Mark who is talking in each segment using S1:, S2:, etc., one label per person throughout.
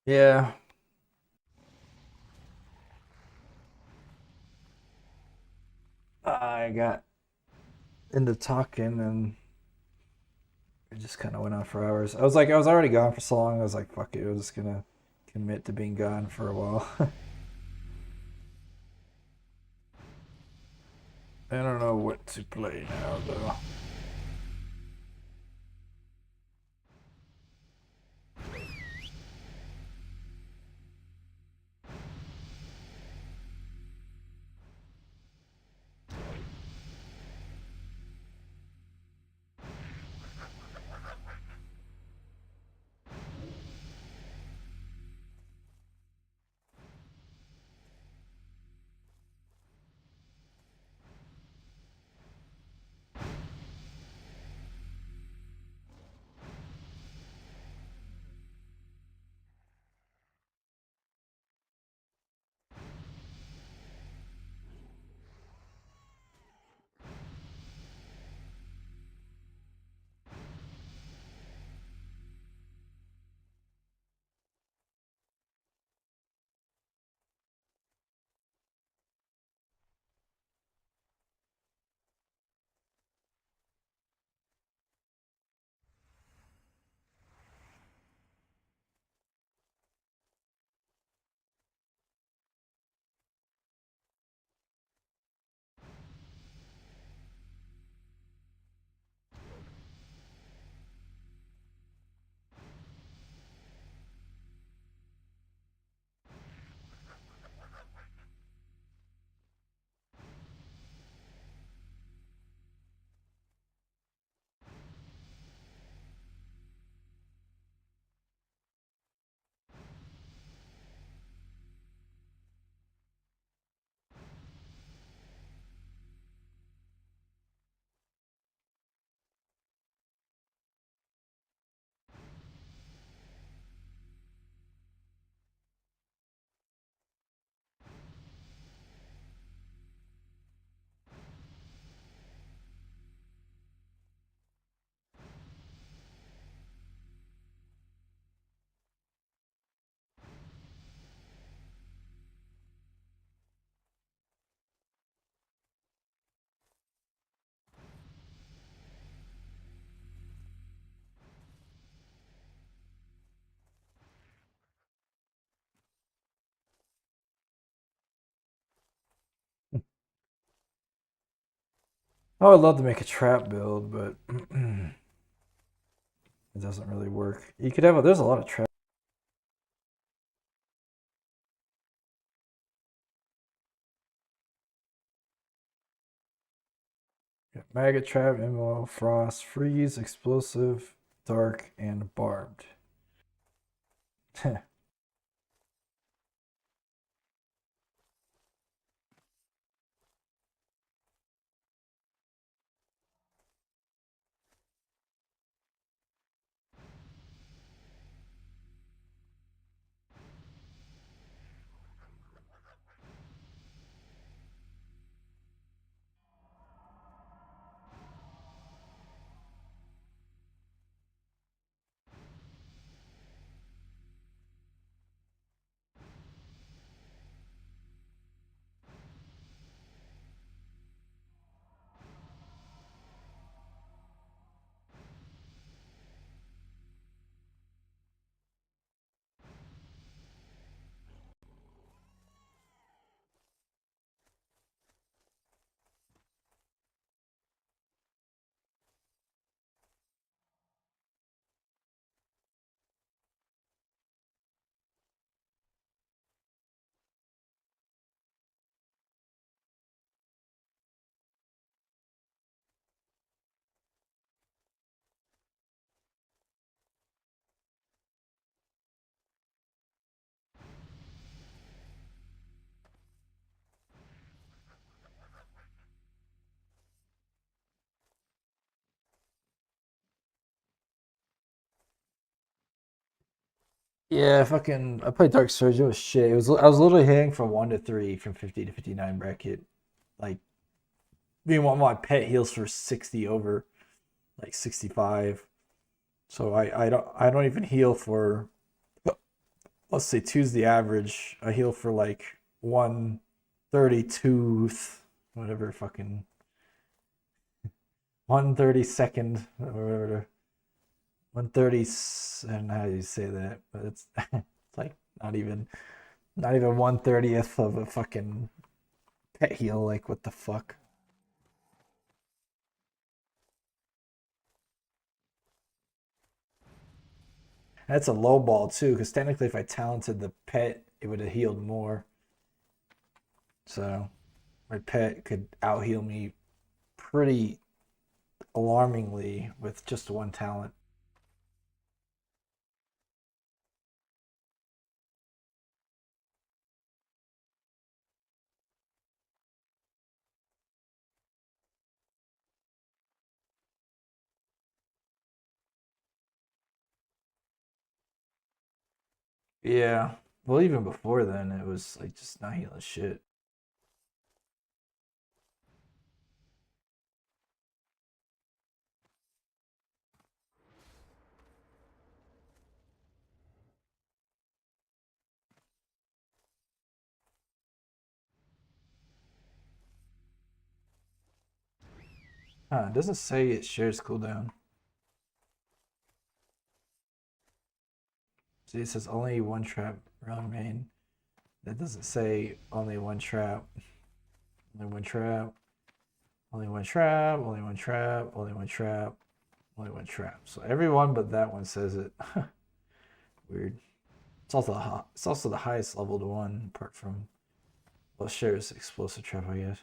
S1: Yeah. I got into talking and it just kind of went on for hours. I was already gone for so long. I was like, fuck it. I was just gonna commit to being gone for a while. I don't know what to play now though. I would love to make a trap build, but it doesn't really work. You could have there's a lot of trap. Maggot trap, MMO, frost, freeze, explosive, dark, and barbed. Yeah, fucking. I played Dark Surge. It was shit. I was literally hitting from 1 to 3 from 50 to 59 bracket. Like, meanwhile, my pet heals for 60 over, like 65. So I don't even heal for. Let's say two's the average. I heal for like 132, whatever fucking. 1/32 or whatever. 130, and how do you say that? But it's it's like not even 1/30th of a fucking pet heel. Like what the fuck? That's a low ball too, because technically, if I talented the pet, it would have healed more. So my pet could out heal me pretty alarmingly with just one talent. Yeah. Well, even before then, it was like just not healing shit. Huh, it doesn't say it shares cooldown. See, it says only one trap remain. That doesn't say only one trap. Only one trap. Only one trap. Only one trap. Only one trap. Only one trap. So everyone but that one says it. Weird. It's also the highest leveled one, apart from well, shares explosive trap, I guess.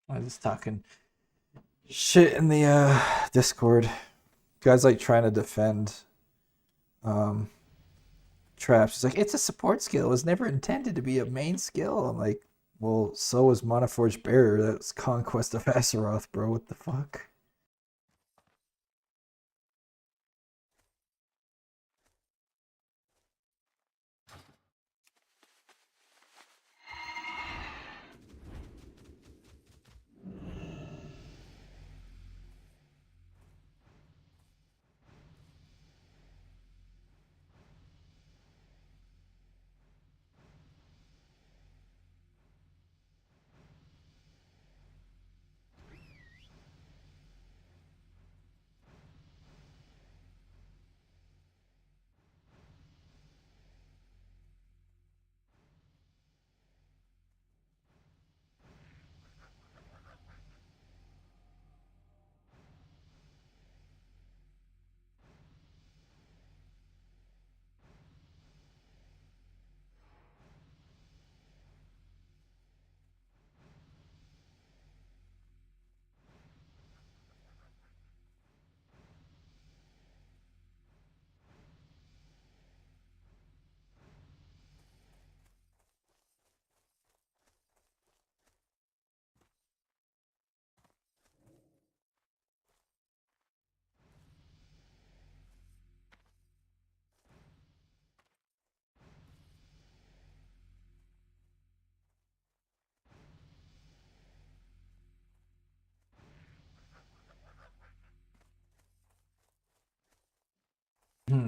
S1: I was just talking shit in the Discord. Guys like trying to defend um traps. It's like it's a support skill. It was never intended to be a main skill. I'm like, well, so was Monoforge Bearer. That's Conquest of Azeroth, bro. What the fuck?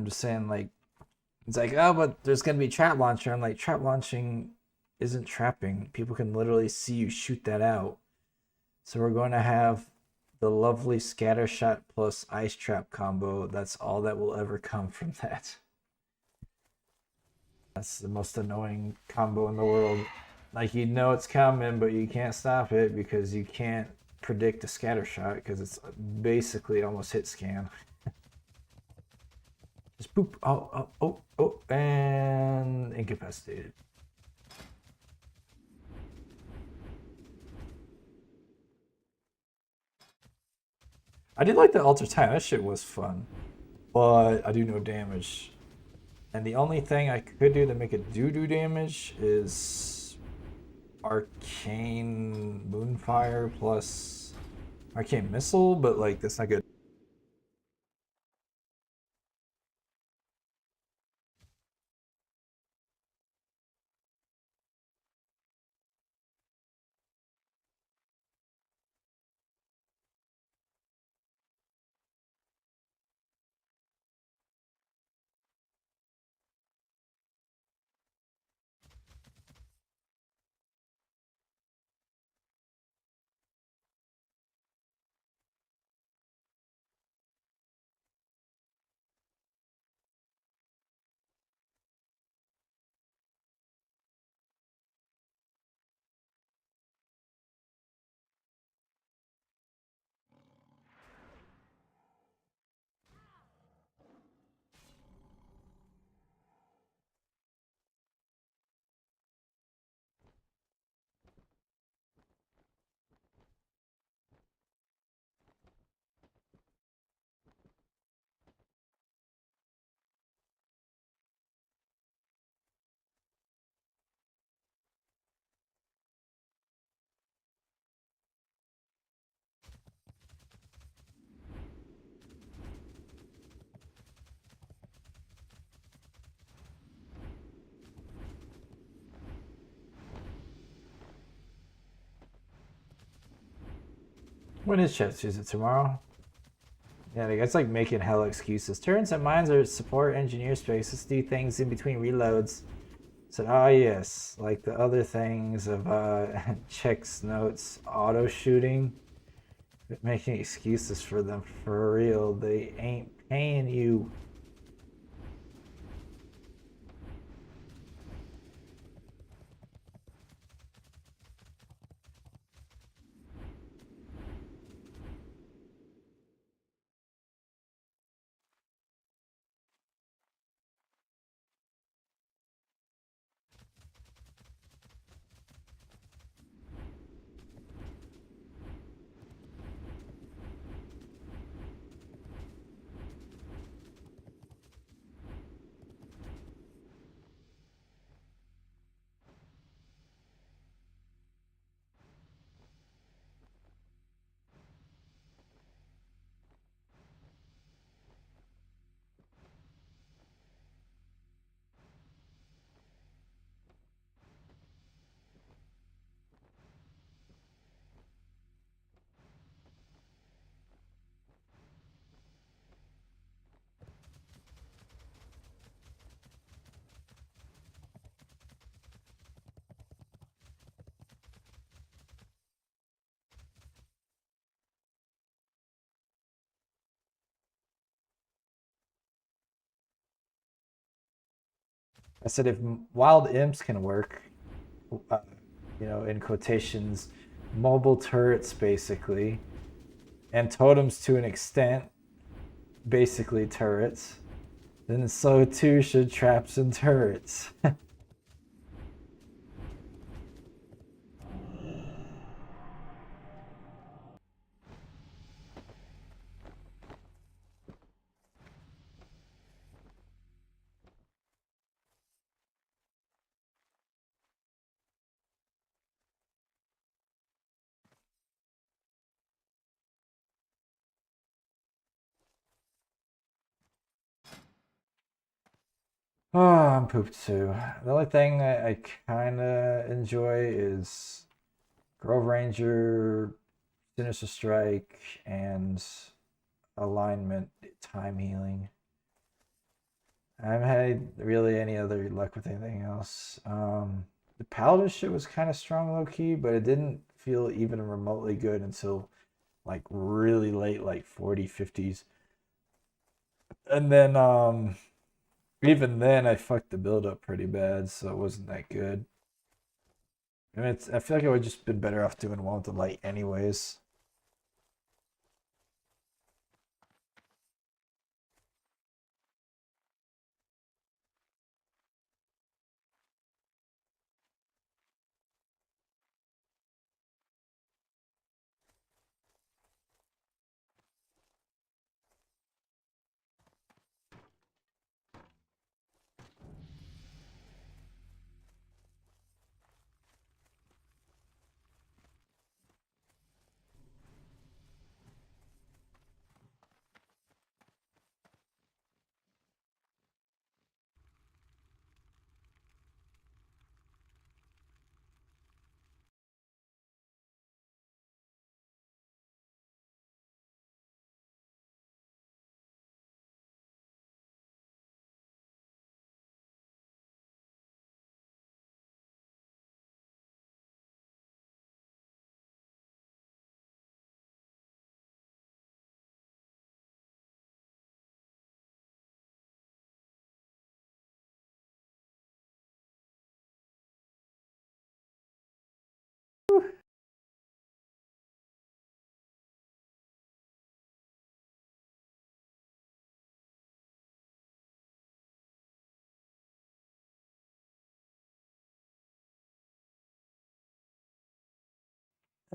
S1: I'm just saying, like, it's like, oh, but there's gonna be trap launcher. I'm like, trap launching isn't trapping. People can literally see you shoot that out. So we're going to have the lovely scatter shot plus ice trap combo. That's all that will ever come from that. That's the most annoying combo in the world. Like, you know it's coming, but you can't stop it because you can't predict a scatter shot because it's basically almost hit scan. Just boop. Oh, and incapacitated. I did like the Alter Time. That shit was fun. But I do no damage. And the only thing I could do to make it do damage is Arcane Moonfire plus Arcane Missile, but like that's not good. When is Chefs? Is it tomorrow? Yeah, the guy's like making hella excuses. Turrets and mines are support engineer spaces, do things in between reloads. Said, oh yes, like the other things of checks, notes, auto shooting. Making excuses for them for real. They ain't paying you. I said if wild imps can work, uh, in quotations, mobile turrets basically, and totems to an extent, basically turrets, then so too should traps and turrets. Oh, I'm pooped too. The only thing I kind of enjoy is Grove Ranger, Sinister Strike, and alignment time healing. I haven't had really any other luck with anything else. The Paladin shit was kind of strong low key, but it didn't feel even remotely good until like really late, like 40, 50s. And then even then I fucked the build up pretty bad, so it wasn't that good. And I feel like I would just been better off doing one with the light anyways.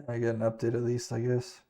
S1: I get an update at least, I guess.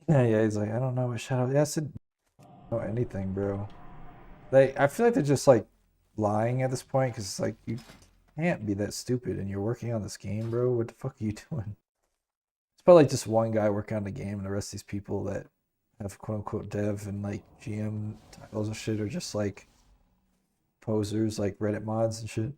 S1: Yeah, he's like, I don't know what Shadow. Yeah, I said know anything, bro. I feel like they're just like lying at this point because it's like you can't be that stupid and you're working on this game, bro. What the fuck are you doing? It's probably just one guy working on the game, and the rest of these people that have quote unquote dev and like GM titles and shit are just like posers, like Reddit mods and shit.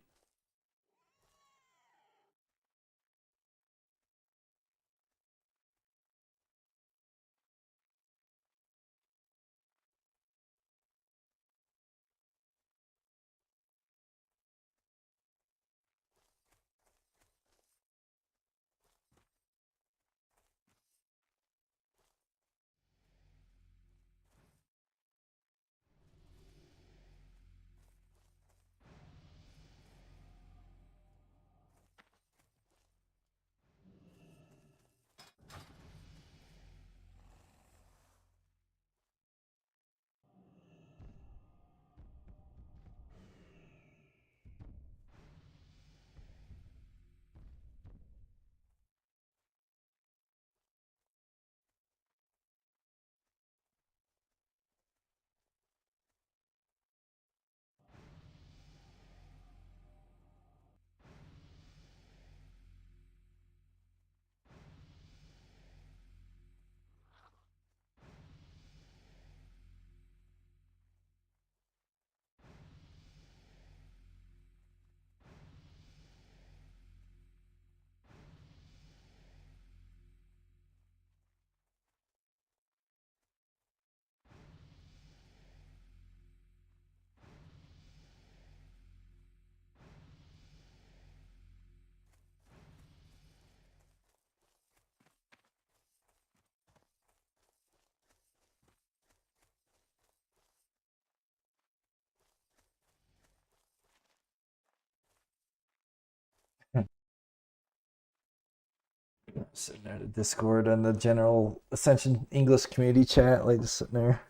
S1: Sitting there at the Discord and the general Ascension English community chat, like just sitting there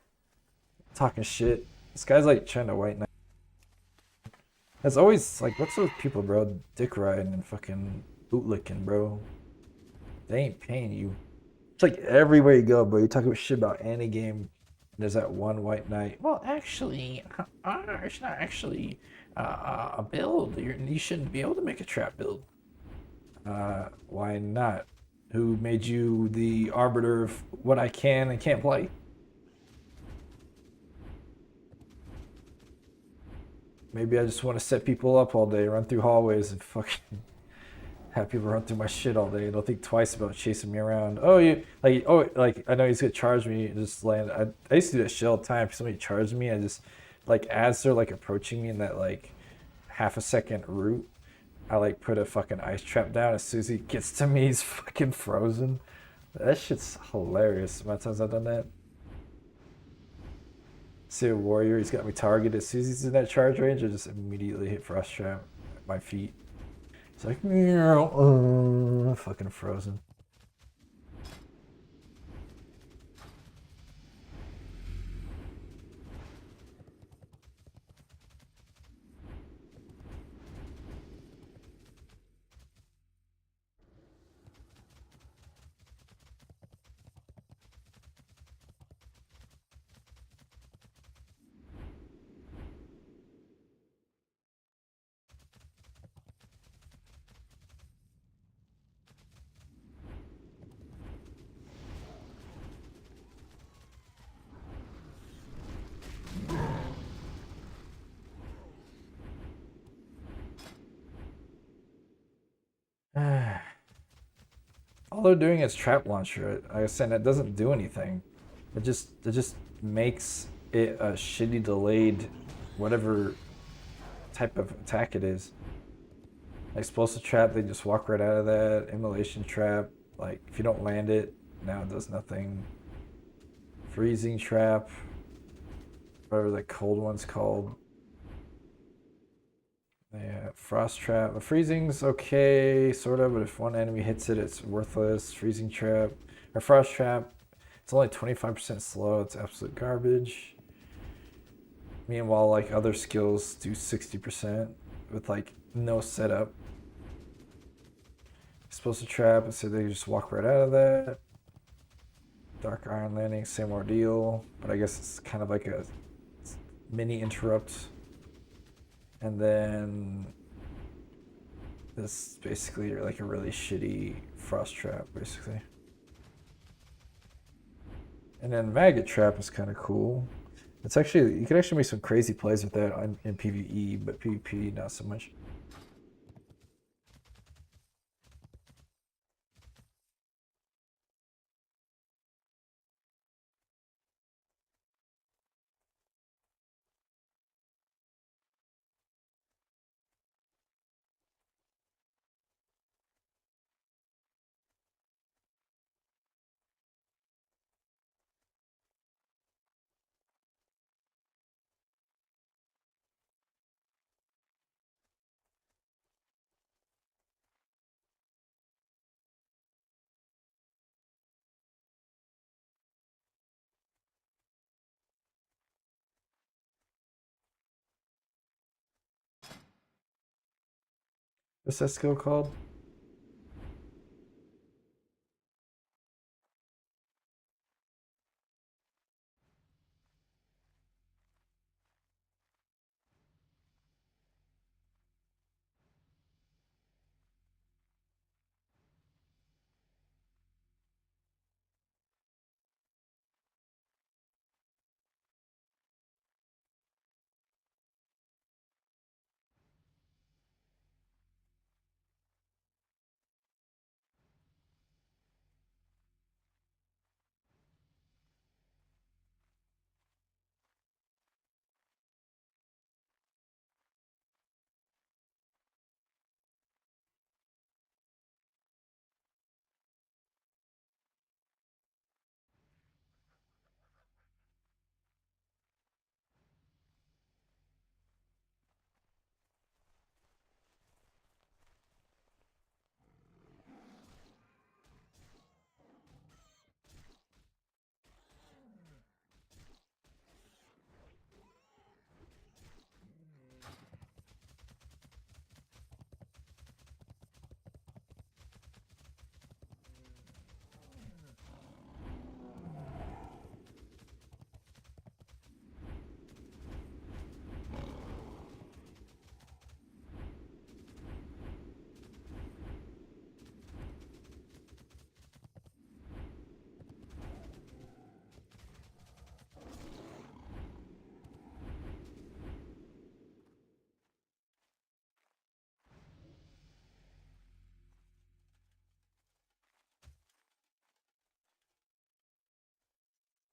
S1: talking shit. This guy's like trying to white knight. It's always like, what's with people, bro? Dick riding and fucking bootlicking, bro. They ain't paying you. It's like everywhere you go, bro. You talk about shit about any game, and there's that one white knight. Well, actually, it's not actually a build. You shouldn't be able to make a trap build. Why not? Who made you the arbiter of what I can and can't play? Maybe I just want to set people up all day, run through hallways, and fucking have people run through my shit all day. Don't think twice about chasing me around. Oh, like I know he's gonna charge me. Just land. I used to do that shit all the time. If somebody charged me, I just like as they're like approaching me in that like half a second route, I like put a fucking ice trap down. As soon as he gets to me, he's fucking frozen. That shit's hilarious. The amount of times I've done that. See a warrior, he's got me targeted. As soon as he's in that charge range, I just immediately hit frost trap at my feet. It's like, fucking frozen. All they're doing is trap launcher. Like I was saying, that doesn't do anything. It just makes it a shitty delayed, whatever type of attack it is. Explosive trap, they just walk right out of that. Immolation trap, like if you don't land it, now it does nothing. Freezing trap, whatever the cold one's called. Yeah, frost trap. The freezing's okay, sort of, but if one enemy hits it, it's worthless. Freezing trap or frost trap, it's only 25% slow. It's absolute garbage. Meanwhile, like other skills do 60% with like no setup. Explosive trap, so they just walk right out of that. Dark Iron Landing, same ordeal, but I guess it's kind of like a mini interrupt. And then this is basically like a really shitty frost trap, basically. And then maggot trap is kind of cool. It's actually you can actually make some crazy plays with that in PVE, but PvP not so much. What's that skill called?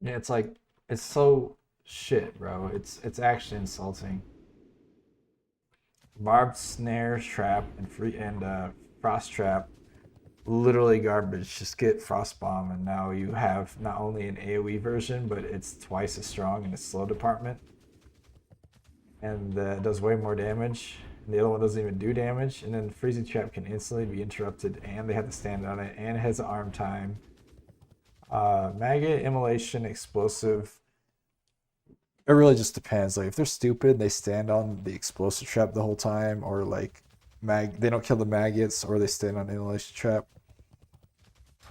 S1: Yeah, it's like it's so shit, bro. It's actually insulting. Barbed snare trap and frost trap, literally garbage. Just get frost bomb, and now you have not only an AOE version, but it's twice as strong in the slow department, and it does way more damage. And the other one doesn't even do damage. And then the freezing trap can instantly be interrupted, and they have to stand on it, and it has arm time. Maggot, immolation, explosive. It really just depends. Like if they're stupid, they stand on the explosive trap the whole time, or like they don't kill the maggots, or they stand on immolation trap.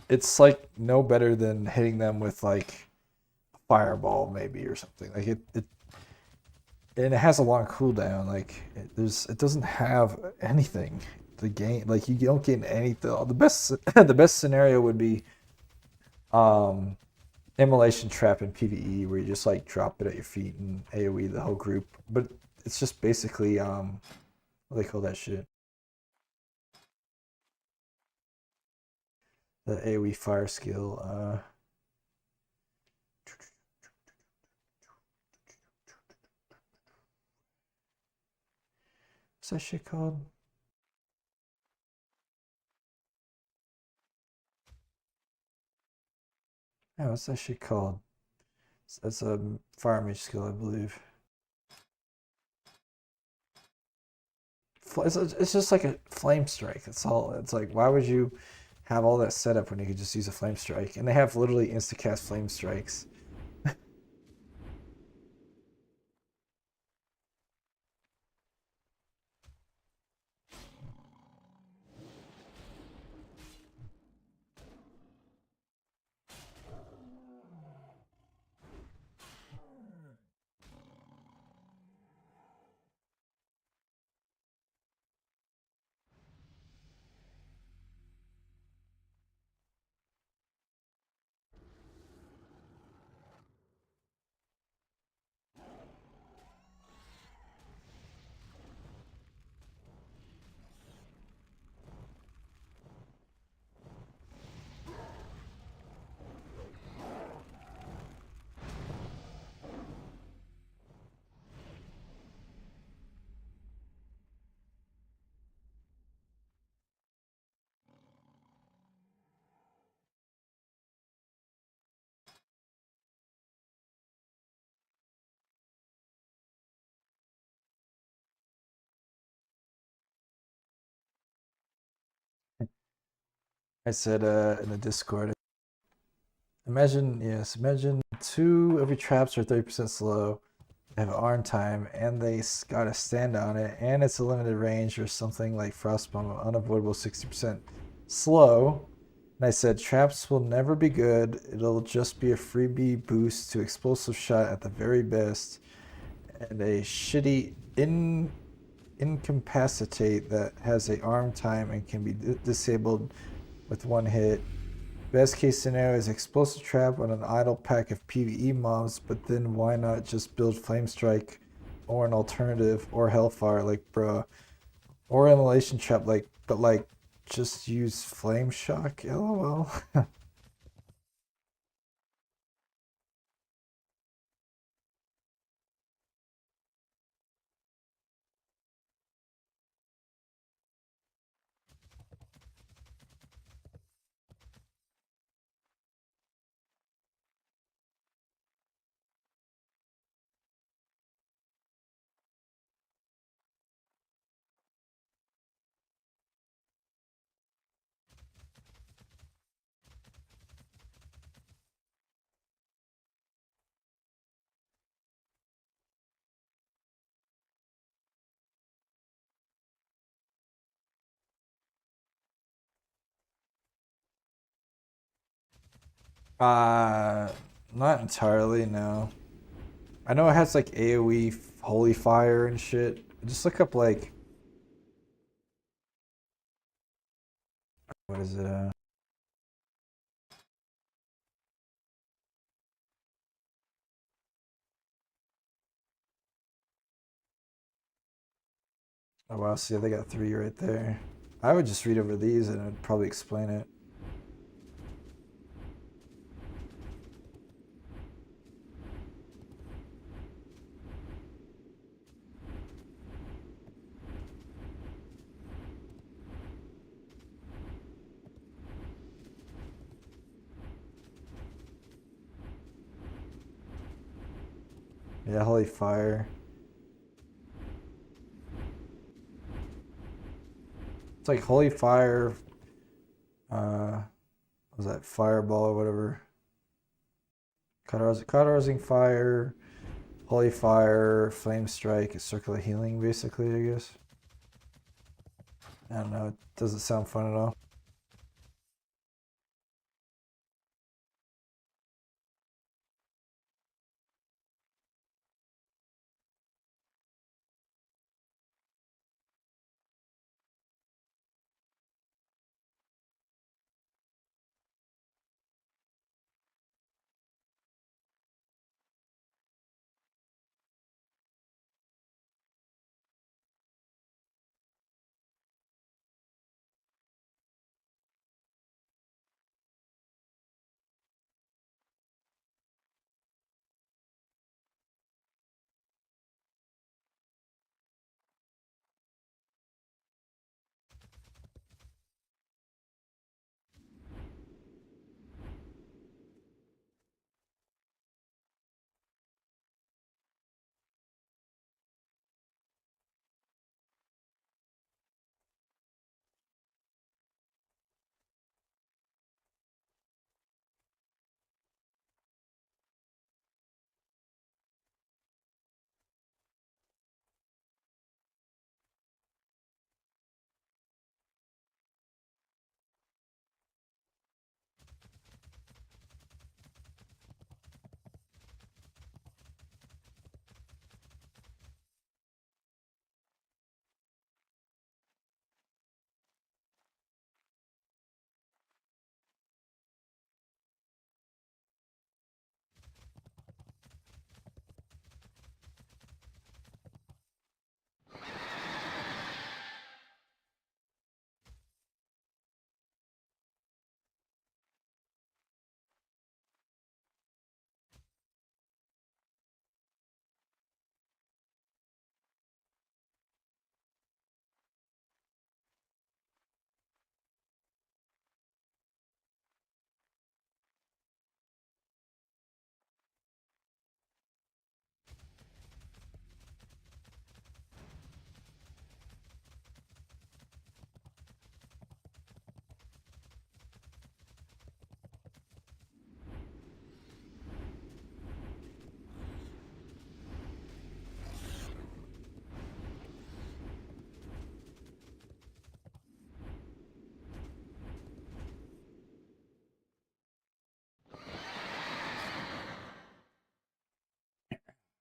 S1: It's like no better than hitting them with like a fireball maybe or something. Like it and it has a long cooldown. Like it doesn't have anything to gain. Like you don't gain anything. The best the best scenario would be um immolation trap in PvE where you just like drop it at your feet and AoE the whole group. But it's just basically what do they call that shit? The AoE fire skill. What's that shit called? Yeah, what's that shit called? That's a fire mage skill, I believe. It's just like a flame strike. That's all. It's like, why would you have all that setup when you could just use a flame strike? And they have literally insta cast flame strikes. I said in the Discord. Imagine two of your traps are 30% slow, they have arm time, and they gotta stand on it, and it's a limited range or something like Frostbomb, unavoidable 60% slow. And I said traps will never be good. It'll just be a freebie boost to explosive shot at the very best, and a shitty incapacitate that has a arm time and can be disabled with one hit. Best case scenario is explosive trap on an idle pack of PvE mobs, but then why not just build Flame Strike or an alternative or Hellfire, like bruh, or immolation trap, like but like just use Flame Shock. LOL. Uh, Not entirely. No, I know it has like AOE Holy Fire and shit. Just look up like what is it? Oh wow, see they got three right there. I would just read over these and it'd probably explain it. Yeah, Holy Fire. It's like Holy Fire, what was that Fireball or whatever? Cauterizing Fire, Holy Fire, Flame Strike, Circle of Healing, basically, I guess. I don't know. It doesn't sound fun at all.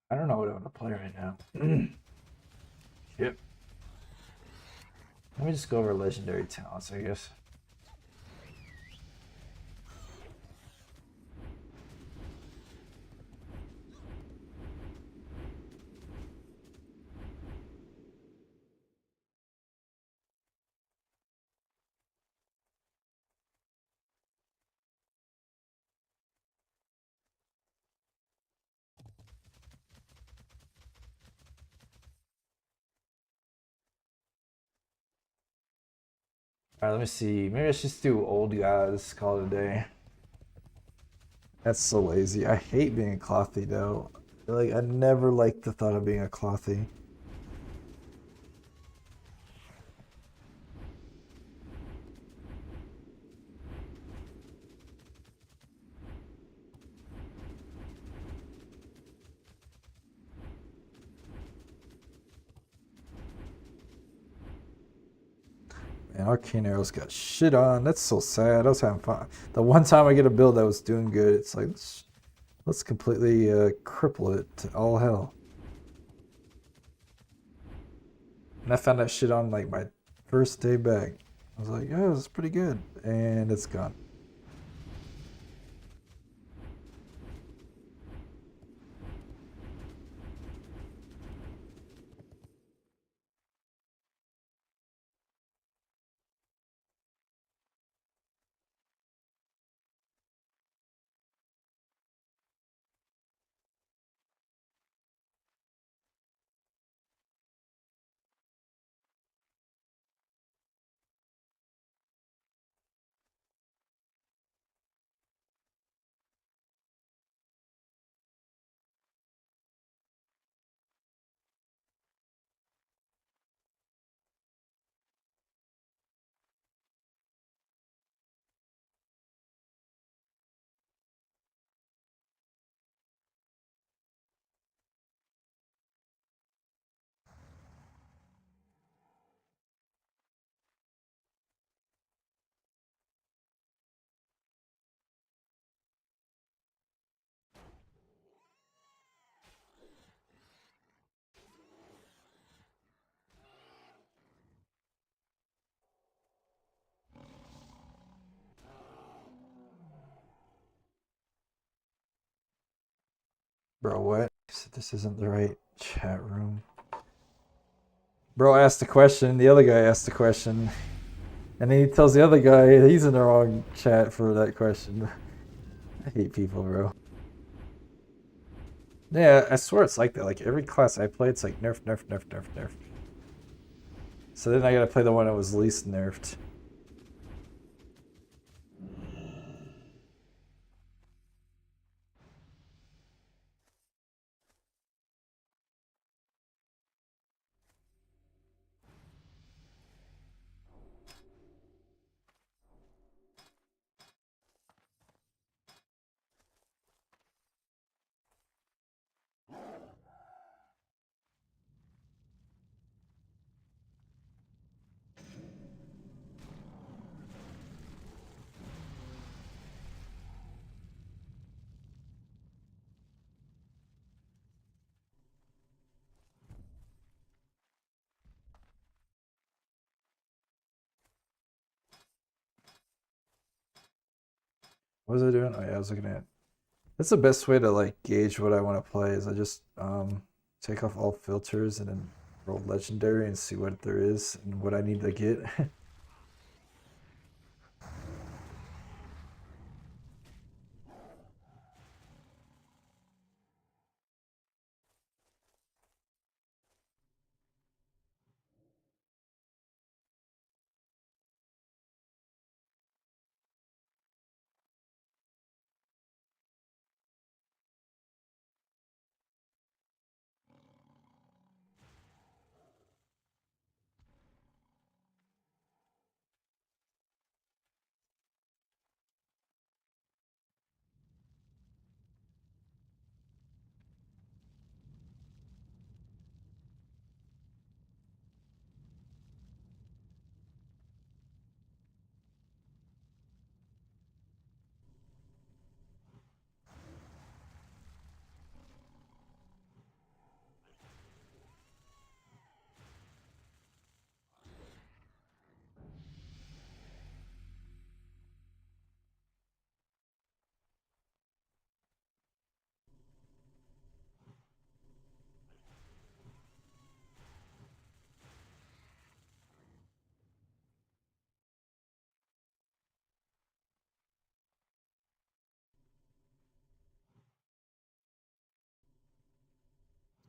S1: I don't know what I want to play right now. Yep. Let me just go over legendary talents, I guess. All right, let me see. Maybe I should just do old guys. Call it a day. That's so lazy. I hate being a clothy though. Like I never liked the thought of being a clothy. Man, Arcane Arrows got shit on. That's so sad. I was having fun. The one time I get a build that was doing good, it's like let's completely cripple it to all hell. And I found that shit on like my first day back. I was like, oh, it's pretty good, and it's gone. Bro, what? He said this isn't the right chat room. Bro asked the question, the other guy asked the question, and then he tells the other guy he's in the wrong chat for that question. I hate people, bro. Yeah, I swear it's like that. Like every class I play, it's like nerf, nerf, nerf, nerf, nerf. So then I gotta play the one that was least nerfed. What was I doing? Oh yeah, I was looking at. That's the best way to like gauge what I want to play is I just take off all filters and then roll legendary and see what there is and what I need to get.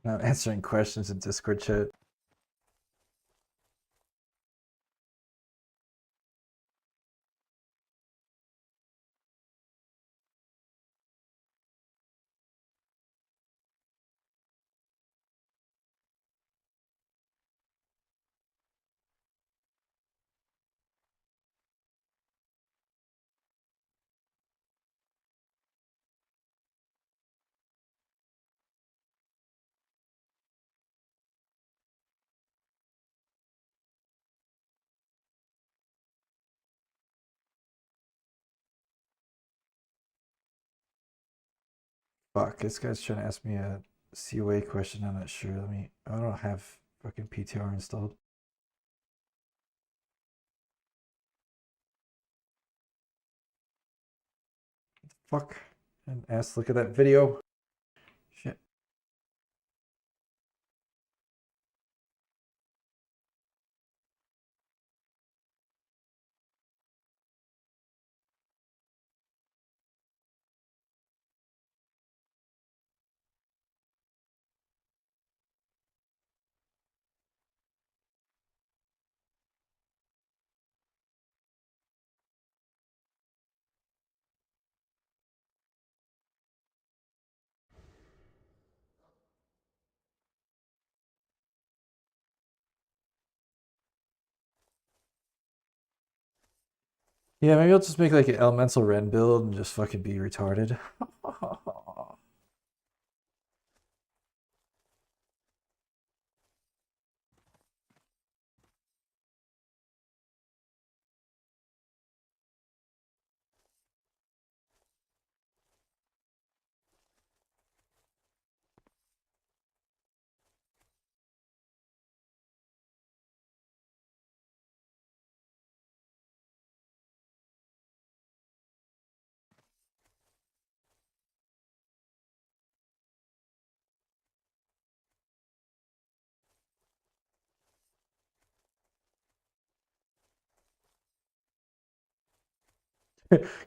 S1: Now answering questions in Discord chat. Fuck, this guy's trying to ask me a COA question. I'm not sure. I don't have fucking PTR installed. Fuck. And ask, look at that video. Shit. Yeah, maybe I'll just make like an elemental Ren build and just fucking be retarded.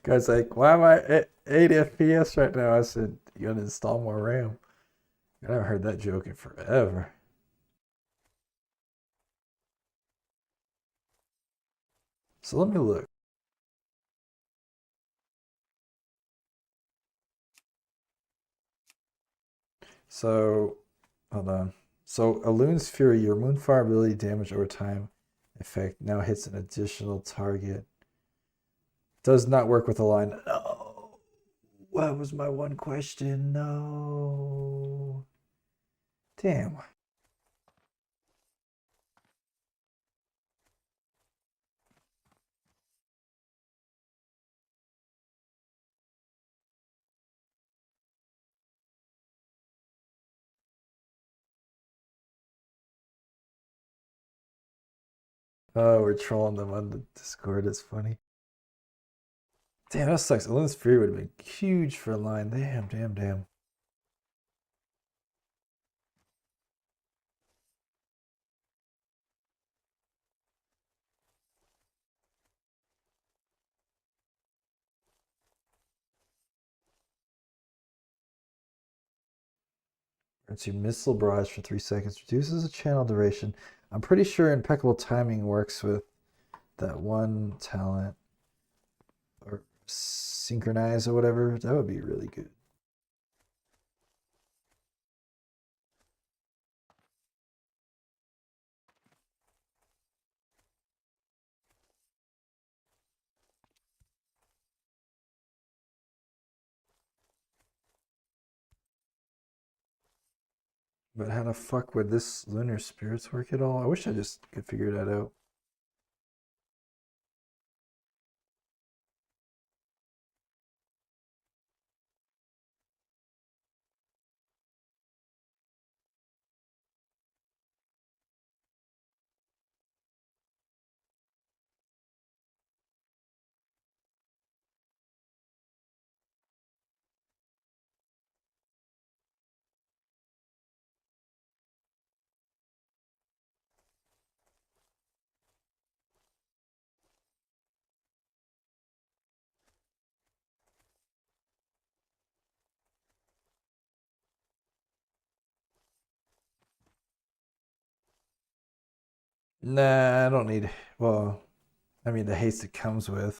S1: Guy's like, why am I at 80 FPS right now? I said, you gotta install more RAM. I haven't heard that joke in forever. So let me look. So, hold on. So, Elun's Fury, your Moonfire ability damage over time effect now hits an additional target. Does not work with a line. No. What was my one question? No. Damn. Oh, we're trolling them on the Discord. It's funny. Damn, that sucks. Elun's Fury would have been huge for a line. Damn, damn, damn. Into Missile Barrage for 3 seconds. Reduces the channel duration. I'm pretty sure Impeccable Timing works with that one talent. Or Synchronize or whatever. That would be really good. But how the fuck would this Lunar Spirits work at all? I wish I just could figure that out. Nah, I don't need. Well, I mean, the haste it comes with.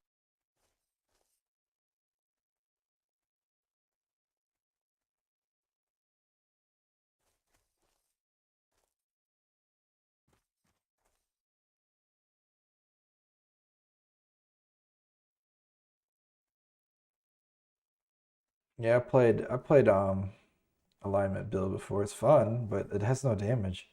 S1: Yeah, I played alignment build before. It's fun, but it has no damage.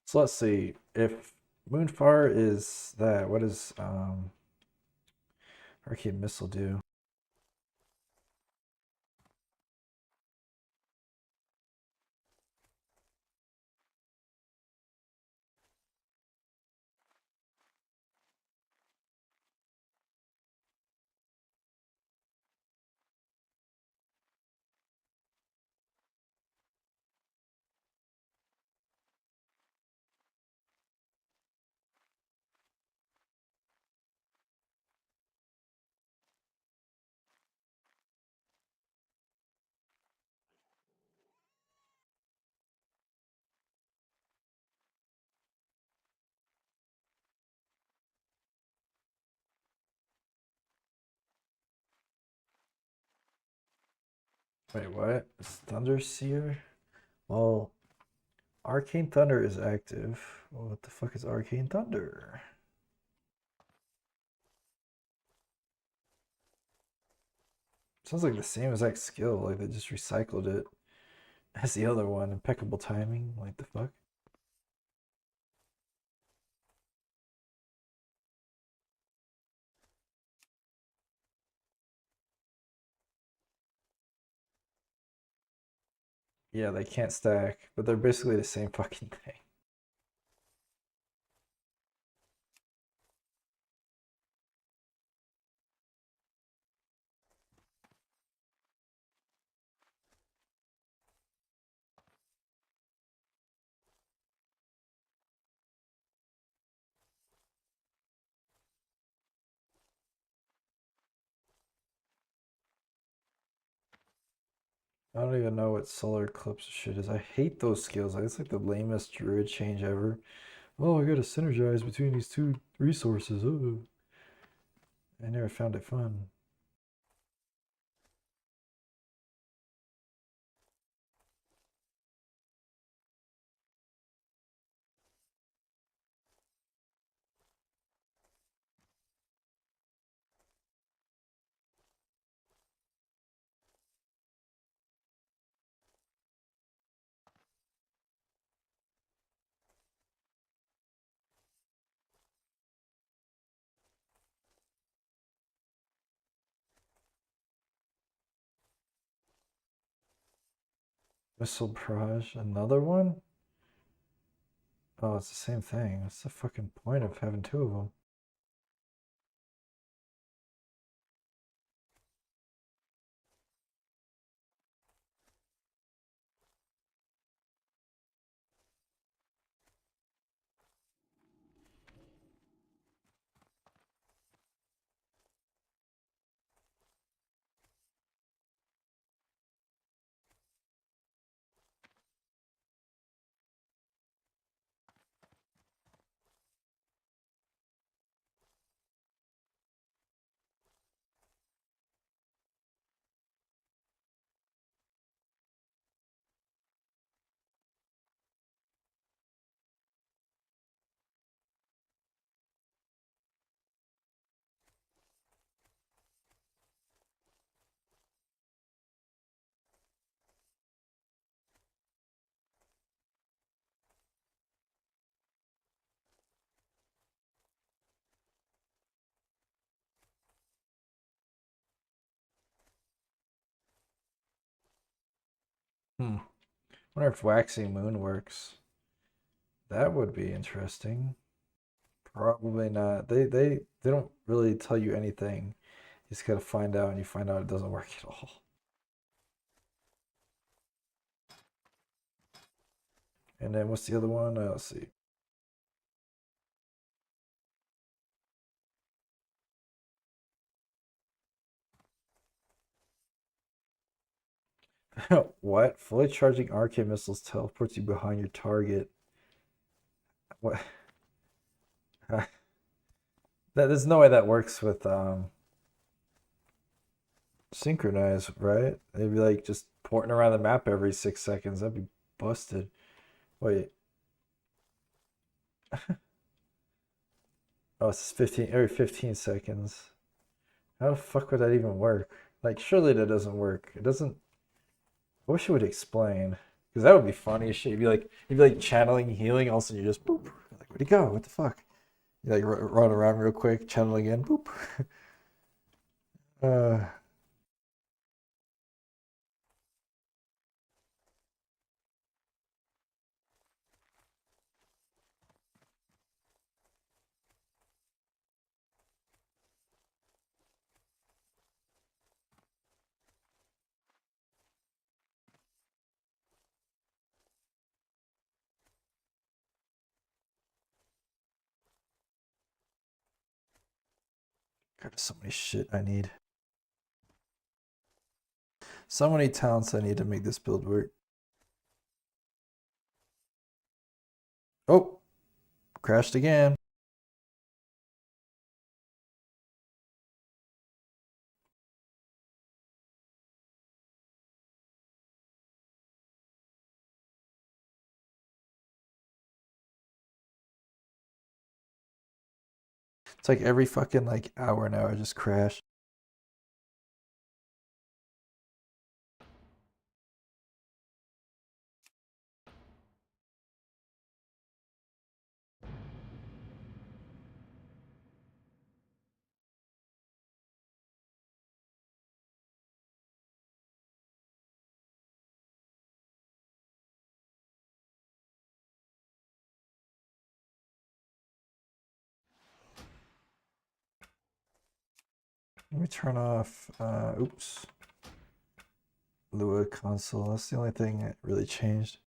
S1: So let's see. If Moonfire is that, what does Arcane Missile do? Wait, what? It's Thunder Seer? Well, Arcane Thunder is active. Well, what the fuck is Arcane Thunder? Sounds like the same exact skill. Like they just recycled it as the other one. Impeccable timing. Like the fuck? Yeah, they can't stack, but they're basically the same fucking thing. I don't even know what solar eclipse shit is. I hate those skills. It's like the lamest druid change ever. Oh, I gotta synergize between these two resources. Oh. I never found it fun. Missile barrage, another one? Oh, it's the same thing. What's the fucking point of having two of them? Hmm. Wonder if Waxing Moon works. That would be interesting. Probably not. They don't really tell you anything. You just gotta find out, and you find out it doesn't work at all. And then what's the other one? Let's see. What? Fully charging arcane missiles teleports you behind your target. What? There's no way that works with synchronize, right? They'd be like just porting around the map every 6 seconds. That'd be busted. Wait. Oh, it's 15 every 15 seconds. How the fuck would that even work? Like, surely that doesn't work. It doesn't. I wish it would explain, because that would be funny as shit. You'd be like channeling healing, also you just boop. Like, where'd he go? What the fuck? You like run around real quick, channeling in, boop. Uh, God, so many shit I need. So many talents I need to make this build work. Oh, crashed again. It's like every fucking like hour now I just crash. Let me turn off oops. Lua console. That's the only thing that really changed.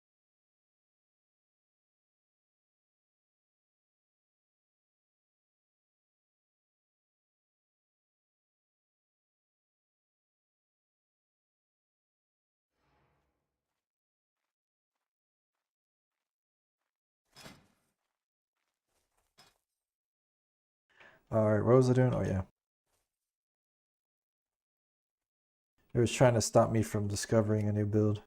S1: Alright, what was I doing? Oh, yeah. It was trying to stop me from discovering a new build.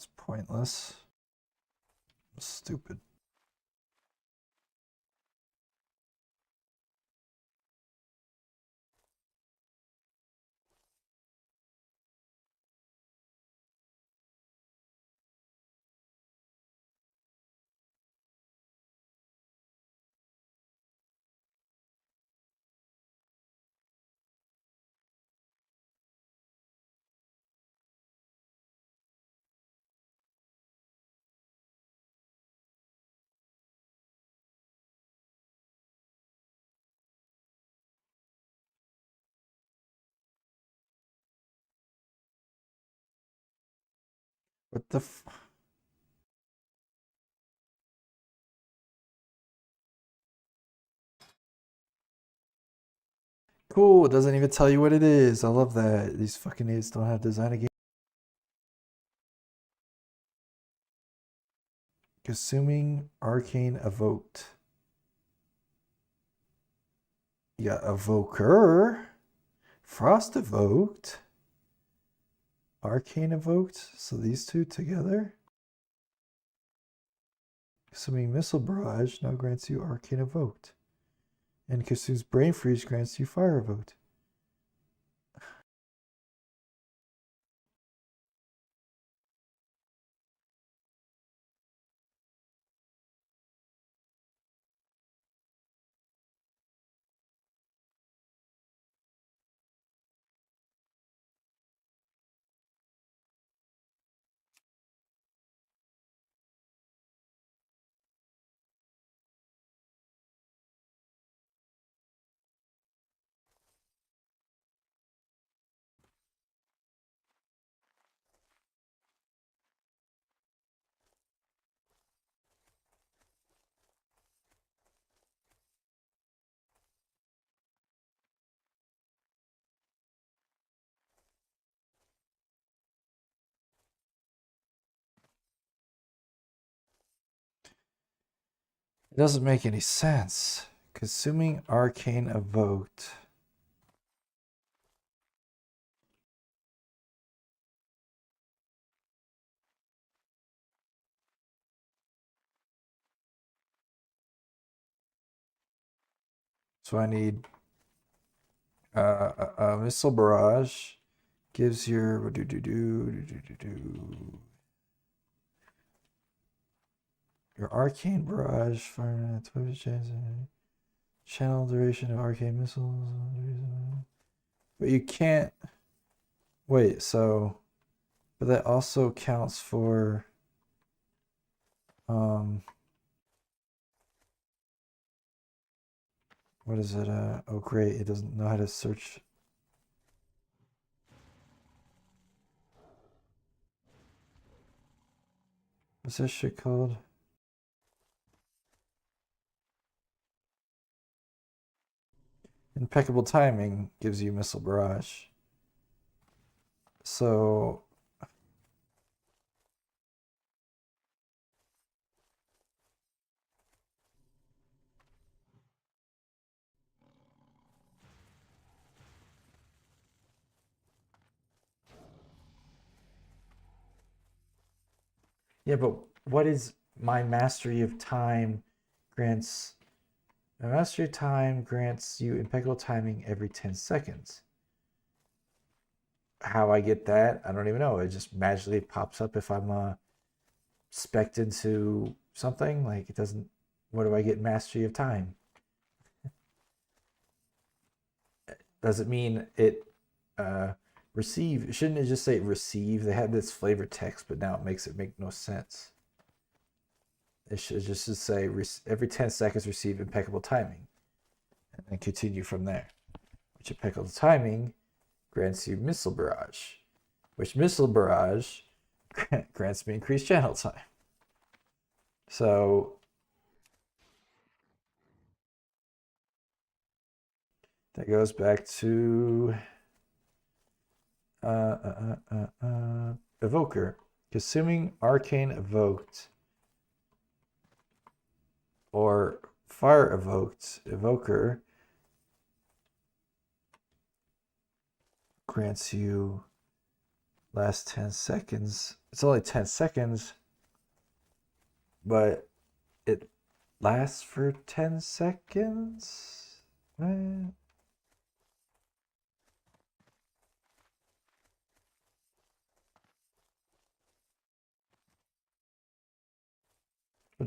S1: It's pointless. Stupid. What the f... Cool, it doesn't even tell you what it is. I love that. These fucking idiots don't have design a game. Consuming Arcane Evoked. You got Evoker. Frost Evoked. Arcane Evoked. So these two together. Consuming Missile Barrage now grants you Arcane Evoked. And consumes Brain Freeze grants you Fire Evoked. It doesn't make any sense. Consuming Arcane Evoked. So I need Missile Barrage. Gives your your Arcane Barrage, fire channel duration of arcane missiles. But you can't wait, so but that also counts for what is it? Oh great, it doesn't know how to search. What's this shit called? Impeccable Timing gives you Missile Barrage. So yeah, but what is my Mastery of Time grants? My Mastery of Time grants you impeccable timing every 10 seconds. how I get that, I don't even know. It just magically pops up if I'm spec'd into something. Like it doesn't. What do I get? Mastery of time. Does it mean it receive? Shouldn't it just say receive? They had this flavored text, but now it makes it make no sense. It should just say every 10 seconds receive impeccable timing, and then continue from there. Which impeccable timing grants you missile barrage, which missile barrage grants me increased channel time. So that goes back to Evoker. Consuming Arcane Evoked or Fire Evoked Evoker grants you last 10 seconds. It's only 10 seconds, but it lasts for 10 seconds? But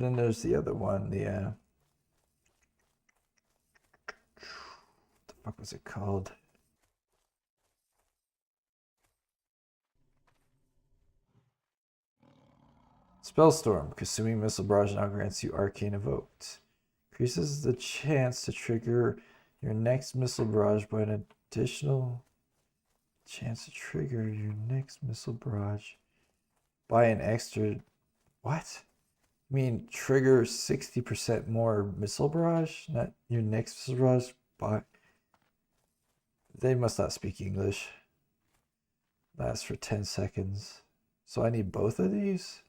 S1: then there's the other one, the what the fuck was it called? Spellstorm. Consuming Missile Barrage now grants you Arcane Evoked. Increases the chance to trigger your next Missile Barrage by an additional chance to trigger your next Missile Barrage by an extra. What? I mean, trigger 60% more Missile Barrage? Not your next Missile Barrage? By. They must not speak English. Lasts for 10 seconds. So I need both of these?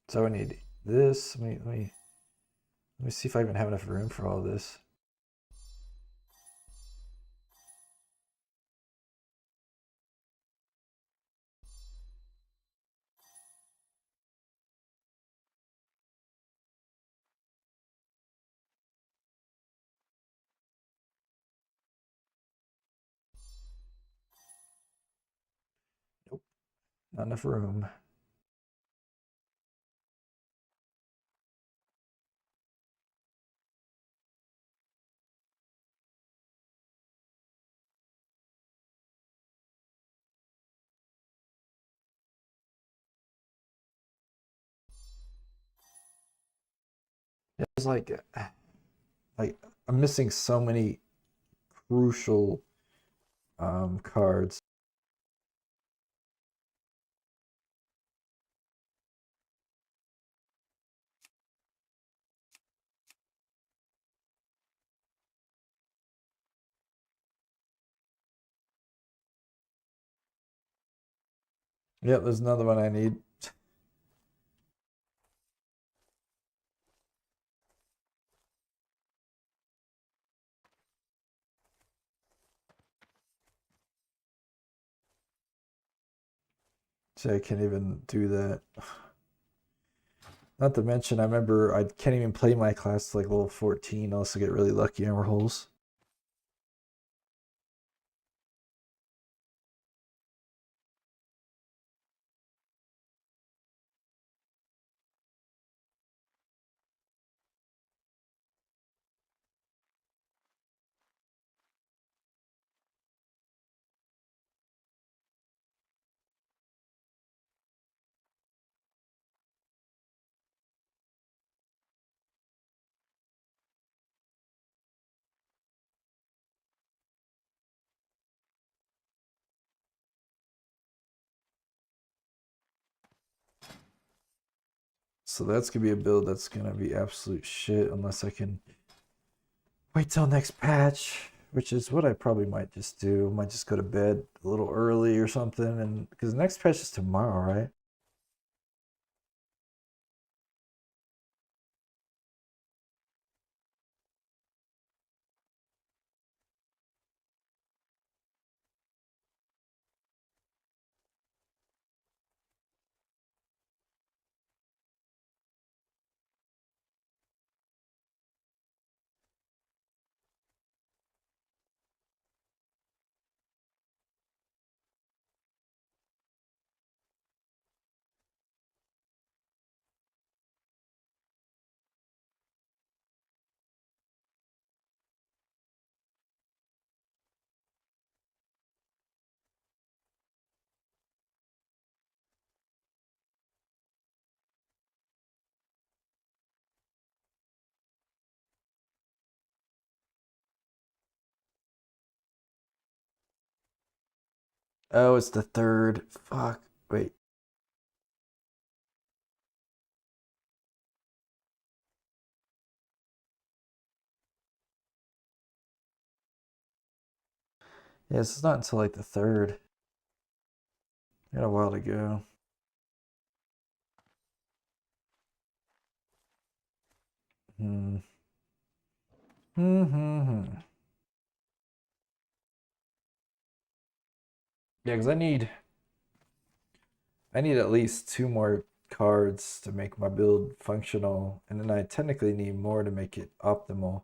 S1: So I need this. Let me see if I even have enough room for all this. Nope, not enough room. It's like I'm missing so many crucial cards. Yep, there's another one I need. So I can't even do that. Not to mention, I remember I can't even play my class to like level 14 unless I get really lucky armor holes. So that's gonna be a build that's gonna be absolute shit unless I can wait till next patch, which is what I probably might just do. Might just go to bed a little early or something, and because the next patch is tomorrow, right? Oh, it's the third. Fuck. Wait. Yeah, this is not until like the third. Got a while to go. Hmm. Hmm. Yeah, because I need at least two more cards to make my build functional, and then I technically need more to make it optimal.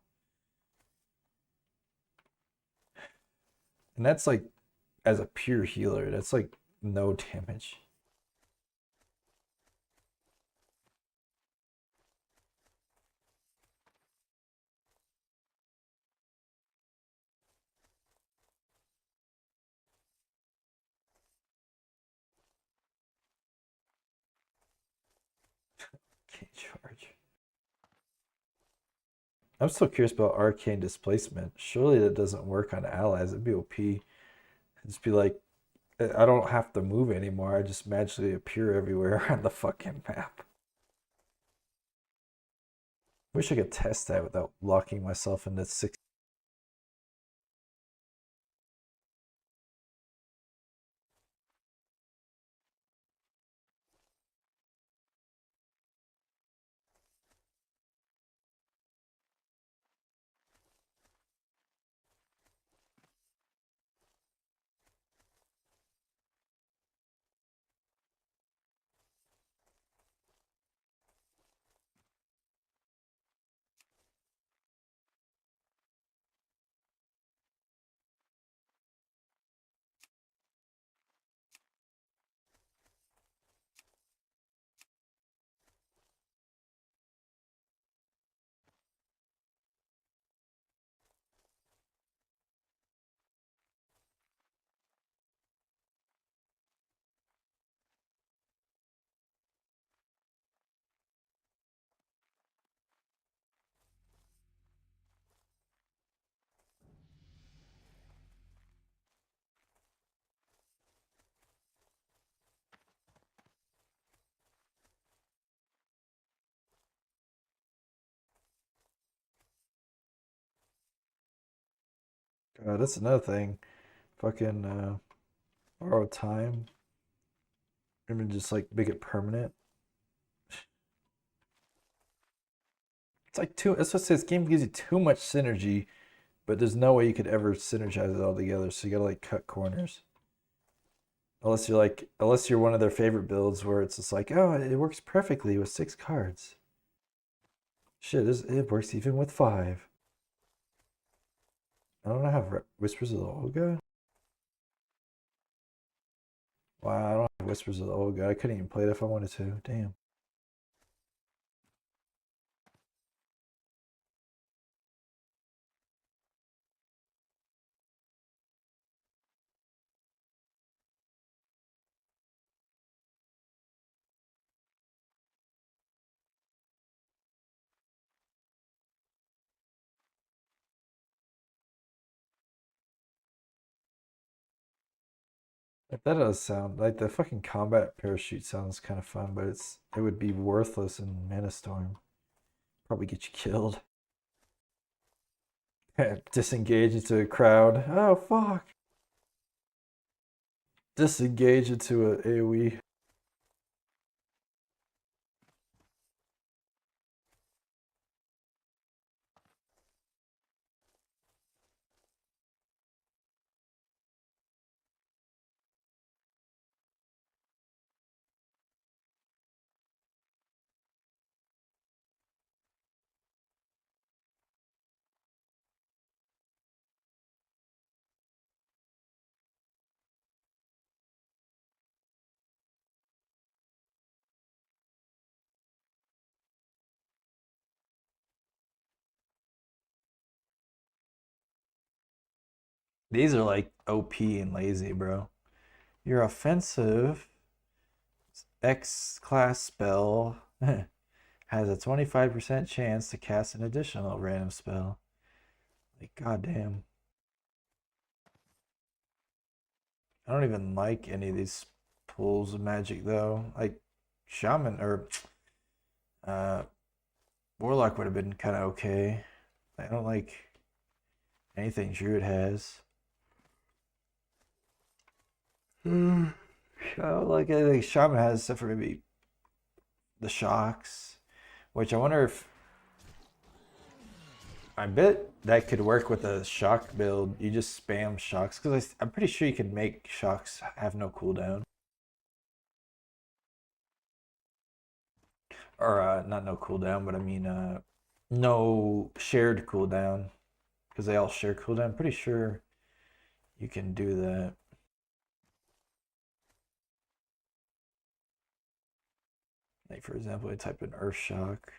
S1: And that's like as a pure healer, that's like no damage. Can't charge. I'm still curious about arcane displacement. Surely that doesn't work on allies. It'd be OP. It'd just be like I don't have to move anymore. I just magically appear everywhere on the fucking map. Wish I could test that without locking myself into six. That's another thing. Fucking borrow time. And then just like make it permanent. It's like too. That's what I say. This game gives you too much synergy, but there's no way you could ever synergize it all together. So you gotta like cut corners. Unless you're one of their favorite builds where it's just like, oh, it works perfectly with 6 cards. Shit, it works even with 5. I don't have Whispers of the Old God. Wow, I don't have Whispers of the Old God. I couldn't even play it if I wanted to. Damn. Like, that does sound like the fucking combat parachute sounds kind of fun, but it would be worthless in Mana Storm. Probably get you killed. Disengage into a crowd. Oh fuck. Disengage into a AoE. These are like OP and lazy, bro. Your offensive X class spell has a 25% chance to cast an additional random spell. Like, goddamn. I don't even like any of these pulls of magic though. Like Shaman or uh Warlock would have been kind of okay. I don't like anything Druid has. I don't like anything Shaman has except for maybe the shocks, which I wonder if I bet that could work with a shock build. You just spam shocks because I'm pretty sure you can make shocks have no cooldown. Or not no cooldown, but I mean no shared cooldown because they all share cooldown. I'm pretty sure you can do that. Like for example, I type in Earth Shock.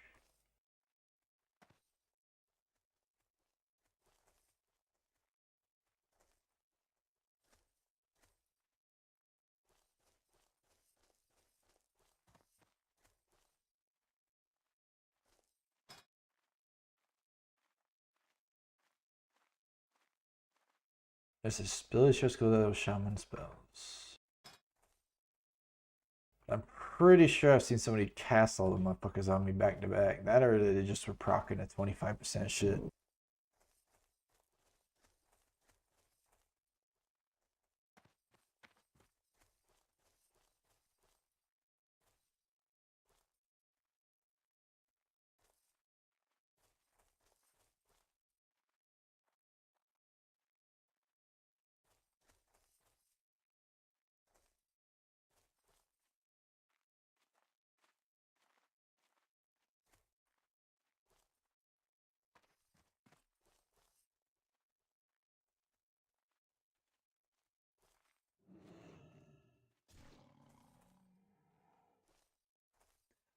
S1: This is ability shows cooldown with Shaman spells. I'm pretty sure I've seen somebody cast all the motherfuckers on me back to back. That or they just were proccing at 25% shit.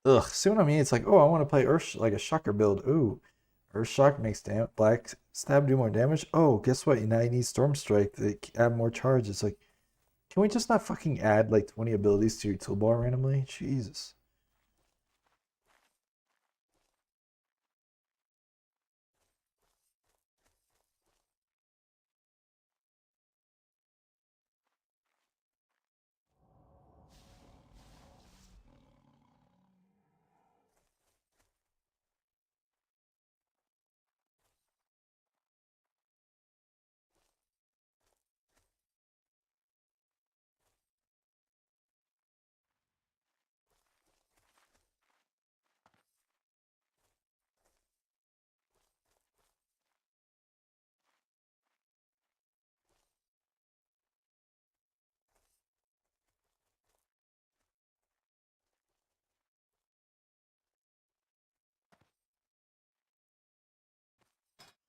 S1: Ugh, see what I mean? It's like, oh, I want to play Earth like a Shocker build. Ooh, Earth Shock makes Black Stab do more damage. Oh, guess what? Now you need Storm Strike to add more charge. It's like, can we just not fucking add like 20 abilities to your toolbar randomly? Jesus.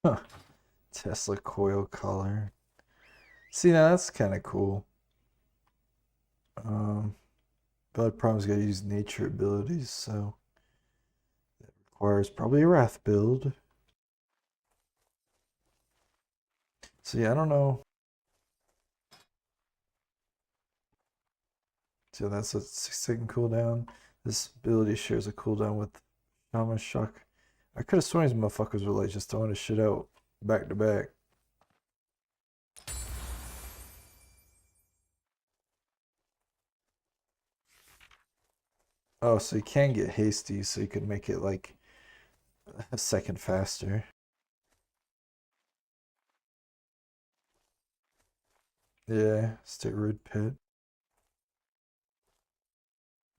S1: Huh. Tesla coil collar. See, now that's kind of cool. Blood Problem's got to use nature abilities, so that requires probably a Wrath build. So yeah, I don't know. So that's a 6-second cooldown. This ability shares a cooldown with Shaman Shock. I could have sworn these motherfuckers were like just throwing this shit out back to back. Oh, so you can get hasty, so you could make it like a second faster. Yeah, stay Rude Pit.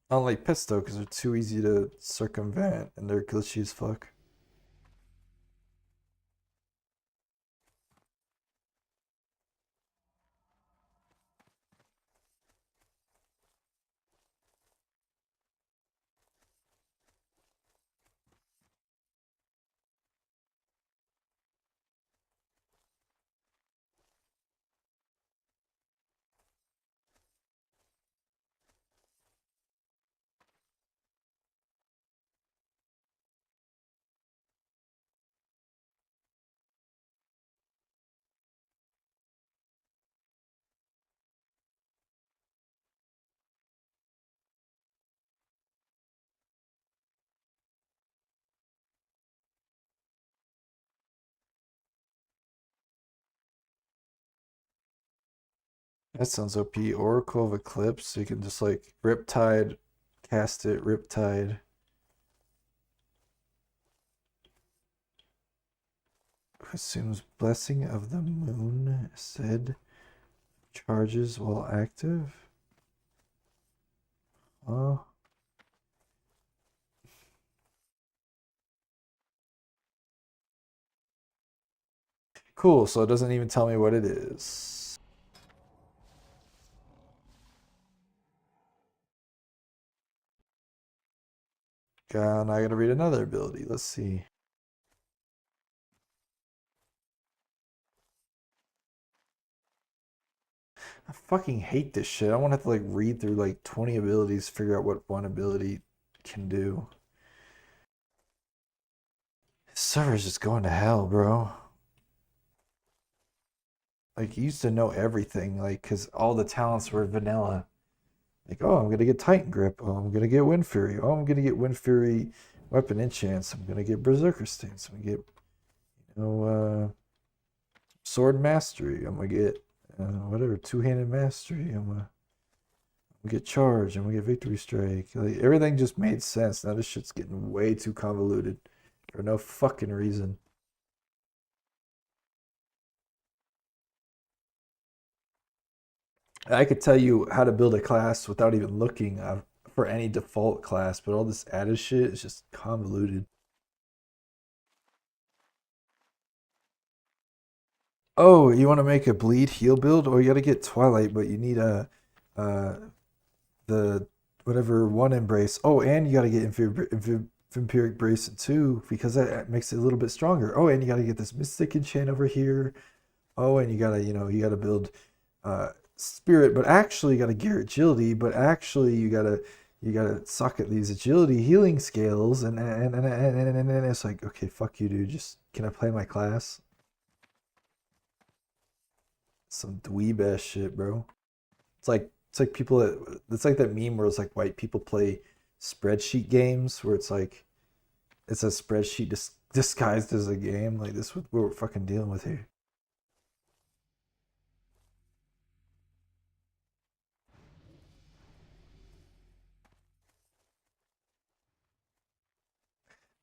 S1: I don't like pits though, because they're too easy to circumvent and they're glitchy as fuck. That sounds OP. Oracle of Eclipse, so you can just like Riptide, cast it, Riptide. Assumes Blessing of the Moon, said charges while active. Oh. Cool, so it doesn't even tell me what it is. God, I gotta read another ability. Let's see. I fucking hate this shit. I want to have to like read through like 20 abilities, figure out what one ability can do. This server's just going to hell, bro. Like, you used to know everything, like, because all the talents were vanilla. Like, oh, I'm gonna get Titan Grip. Oh, I'm gonna get Wind Fury. Oh, I'm gonna get Wind Fury Weapon Enchants. I'm gonna get Berserker Stance. I'm gonna get, Sword Mastery. I'm gonna get, whatever, Two-Handed Mastery. I'm gonna get Charge. I'm gonna get Victory Strike. Like, everything just made sense. Now this shit's getting way too convoluted for no fucking reason. I could tell you how to build a class without even looking for any default class, but all this added shit is just convoluted. Oh, you want to make a bleed heal build? Or you got to get Twilight, but you need uh, the whatever one embrace. Oh, and you got to get Vampiric Bracelet too, because that makes it a little bit stronger. Oh, and you got to get this Mystic Enchant over here. Oh, and you gotta, you gotta build spirit, but actually you gotta gear agility, but actually you gotta suck at these agility healing scales, and it's like, okay, fuck you, dude. Just can I play my class? Some dweeb ass shit, bro. It's like people that it's like that meme where it's like white people play spreadsheet games where it's like it's a spreadsheet disguised as a game. Like this, what we're fucking dealing with here.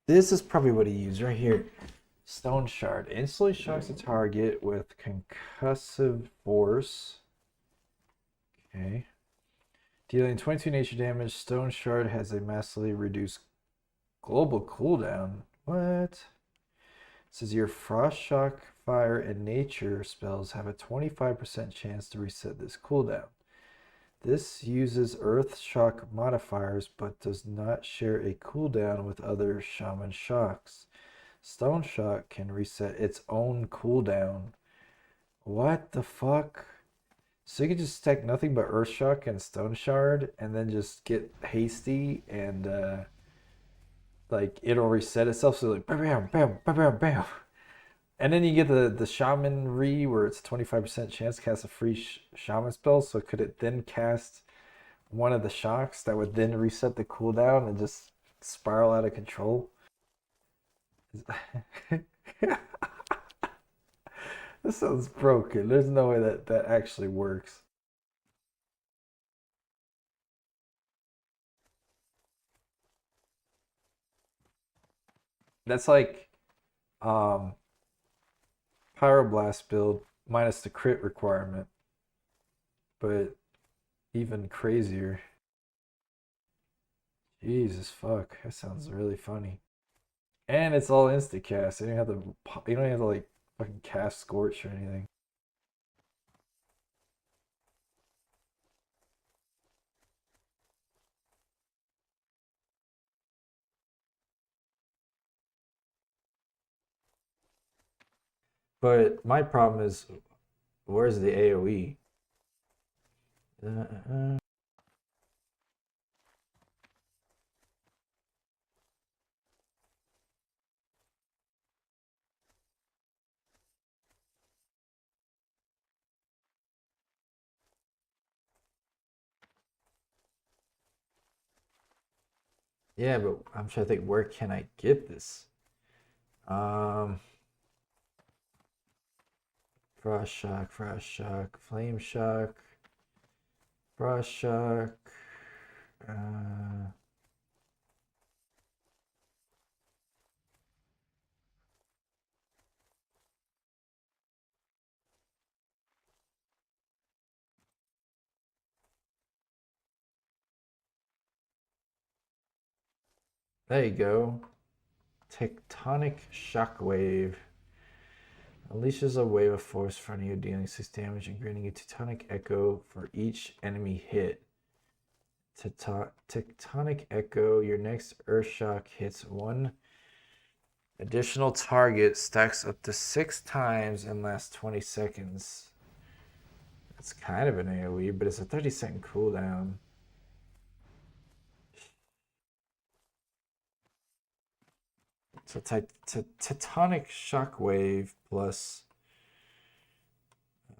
S1: This is probably what he used right here. Stone Shard instantly shocks a target with concussive force. Okay. Dealing 22 nature damage, Stone Shard has a massively reduced global cooldown. What? It says your Frost Shock, Fire, and Nature spells have a 25% chance to reset this cooldown. This uses Earth Shock modifiers but does not share a cooldown with other Shaman Shocks. Stone Shock can reset its own cooldown. What the fuck? So you can just stack nothing but Earth Shock and Stone Shard and then just get hasty and like it'll reset itself. So like bam bam bam bam bam bam. And then you get the Shaman Re where it's 25% chance to cast a free Shaman spell. So could it then cast one of the shocks that would then reset the cooldown and just spiral out of control? This sounds broken. There's no way that that actually works. That's like um Pyroblast build minus the crit requirement, but even crazier. Jesus fuck, that sounds really funny. And it's all insta cast. You don't have to like fucking cast Scorch or anything. But my problem is, where's the AoE? Uh, yeah, but I'm trying to think, where can I get this? Um, Frost Shock, Flame Shock. Frost Shock. Uh, there you go. Tectonic Shockwave. Unleashes a wave of force in front of you, dealing 6 damage and granting a Tectonic Echo for each enemy hit. Tectonic Echo, your next Earth Shock hits one additional target, stacks up to 6 times, and lasts 20 seconds. It's kind of an AoE, but it's a 30-second cooldown. So Tectonic Shockwave plus.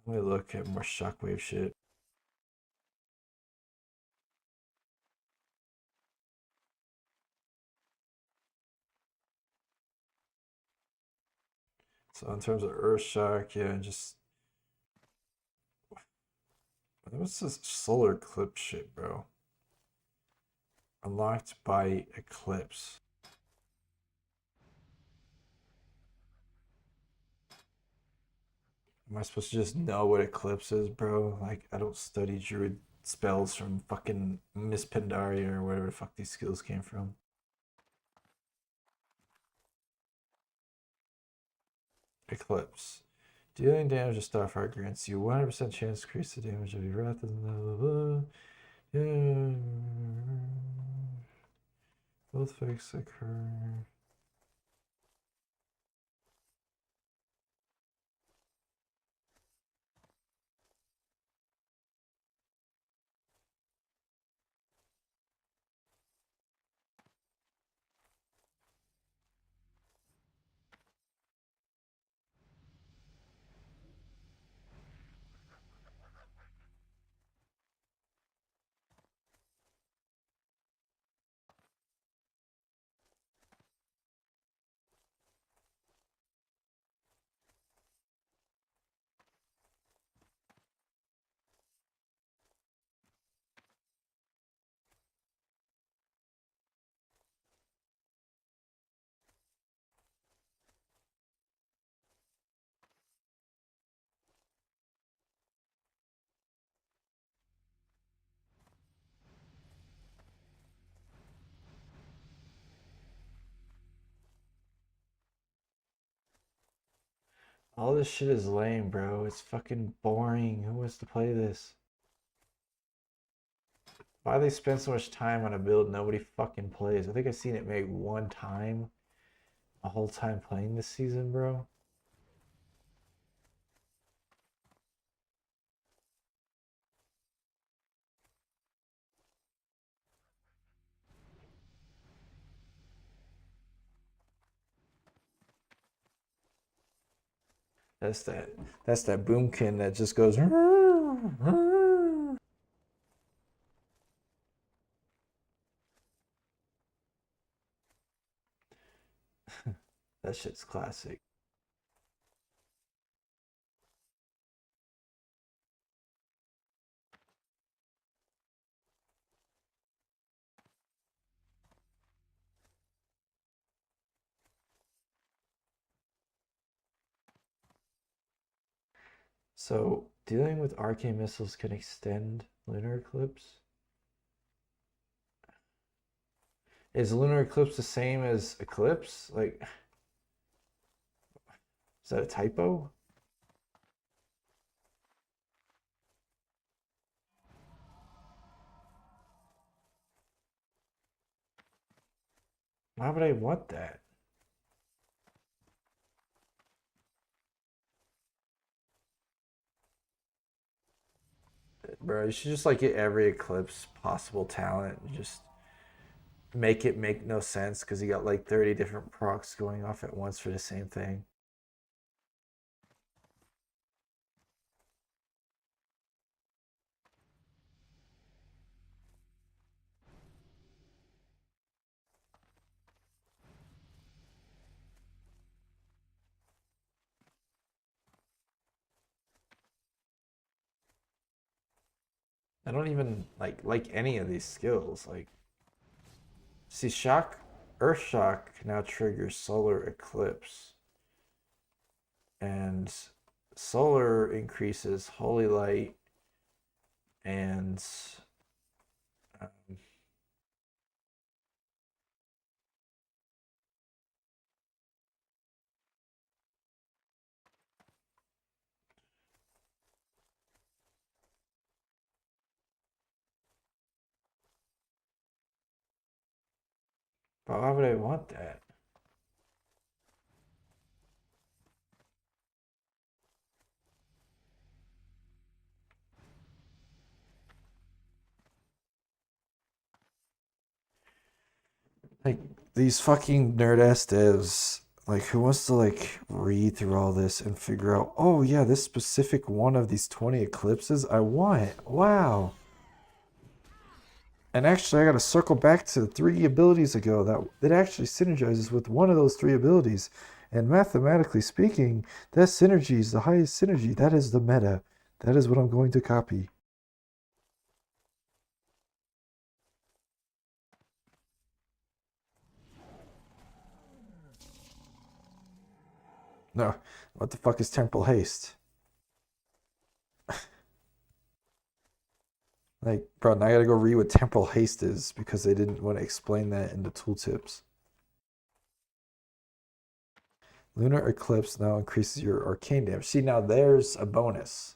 S1: Let me look at more Shockwave shit. So in terms of Earth Shock, yeah, just what's this solar eclipse shit, bro? Unlocked by Eclipse. Am I supposed to just know what Eclipse is, bro? Like, I don't study Druid spells from fucking Miss Pandaria or whatever the fuck these skills came from. Eclipse. Dealing damage to Starfire grants you 100% chance to increase the damage of your wrath. Blah, blah, blah. Yeah. Both effects occur. All this shit is lame, bro. It's fucking boring. Who wants to play this? Why they spend so much time on a build nobody fucking plays? I think I've seen it made one time a whole time playing this season, bro. That's that boomkin that just goes that shit's classic. So dealing with arcane missiles can extend lunar eclipse. Is lunar eclipse the same as eclipse? Like, is that a typo? Why would I want that? Bro, you should just like get every eclipse possible talent and just make it make no sense because you got like 30 different procs going off at once for the same thing. I don't even like any of these skills. Like, see, Earth Shock now triggers Solar Eclipse, and Solar increases Holy Light and um, but why would I want that? Like these fucking nerd ass devs, like who wants to like read through all this and figure out, oh yeah, this specific one of these 20 eclipses I want. Wow. And actually I gotta circle back to 3 abilities ago that it actually synergizes with one of those 3 abilities. And mathematically speaking, that synergy is the highest synergy. That is the meta. That is what I'm going to copy. No, what the fuck is Temporal Haste? Like, bro, now I gotta go read what Temporal Haste is because they didn't want to explain that in the tooltips. Lunar Eclipse now increases your arcane damage. See, now there's a bonus.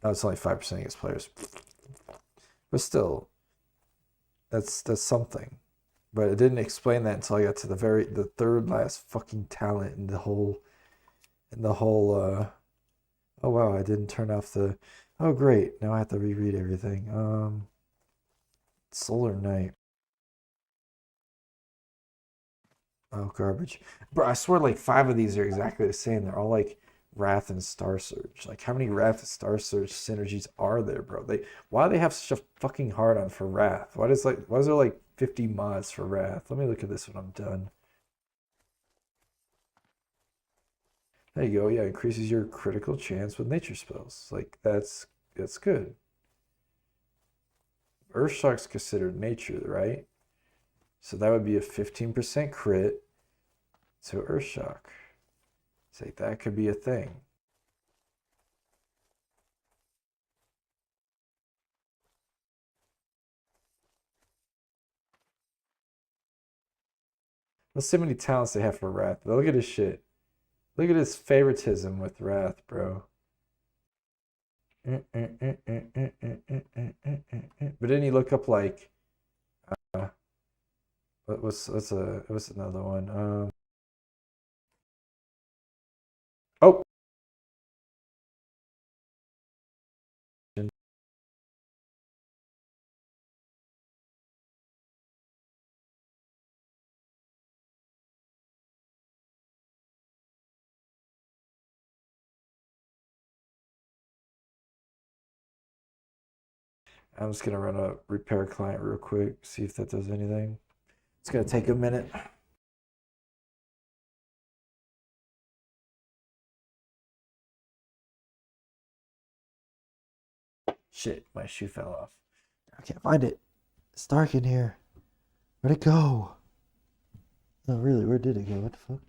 S1: Oh, it's only 5% against players. But still, that's something. But it didn't explain that until I got to the third last fucking talent in the whole oh wow, I didn't turn off the oh great, now I have to reread everything. Solar Knight. Oh garbage. Bro, I swear like 5 of these are exactly the same. They're all like Wrath and Star Surge. Like how many Wrath and Star Surge synergies are there, bro? Why do they have such a fucking hard on for Wrath? Why is there like 50 mods for Wrath? Let me look at this when I'm done. There you go. Yeah, increases your critical chance with nature spells. Like that's good. Earthshock's considered nature, right? So that would be a 15% crit to Earthshock. Say that could be a thing. Let's see how many talents they have for Wrath. Look at his shit. Look at his favoritism with Wrath, bro. But didn't he look up like uh, what's another one? Oh, I'm just gonna run a repair client real quick, see if that does anything. It's gonna take a minute. Shit, my shoe fell off. I can't find it. It's dark in here. Where'd it go? No, really, where did it go? What the fuck?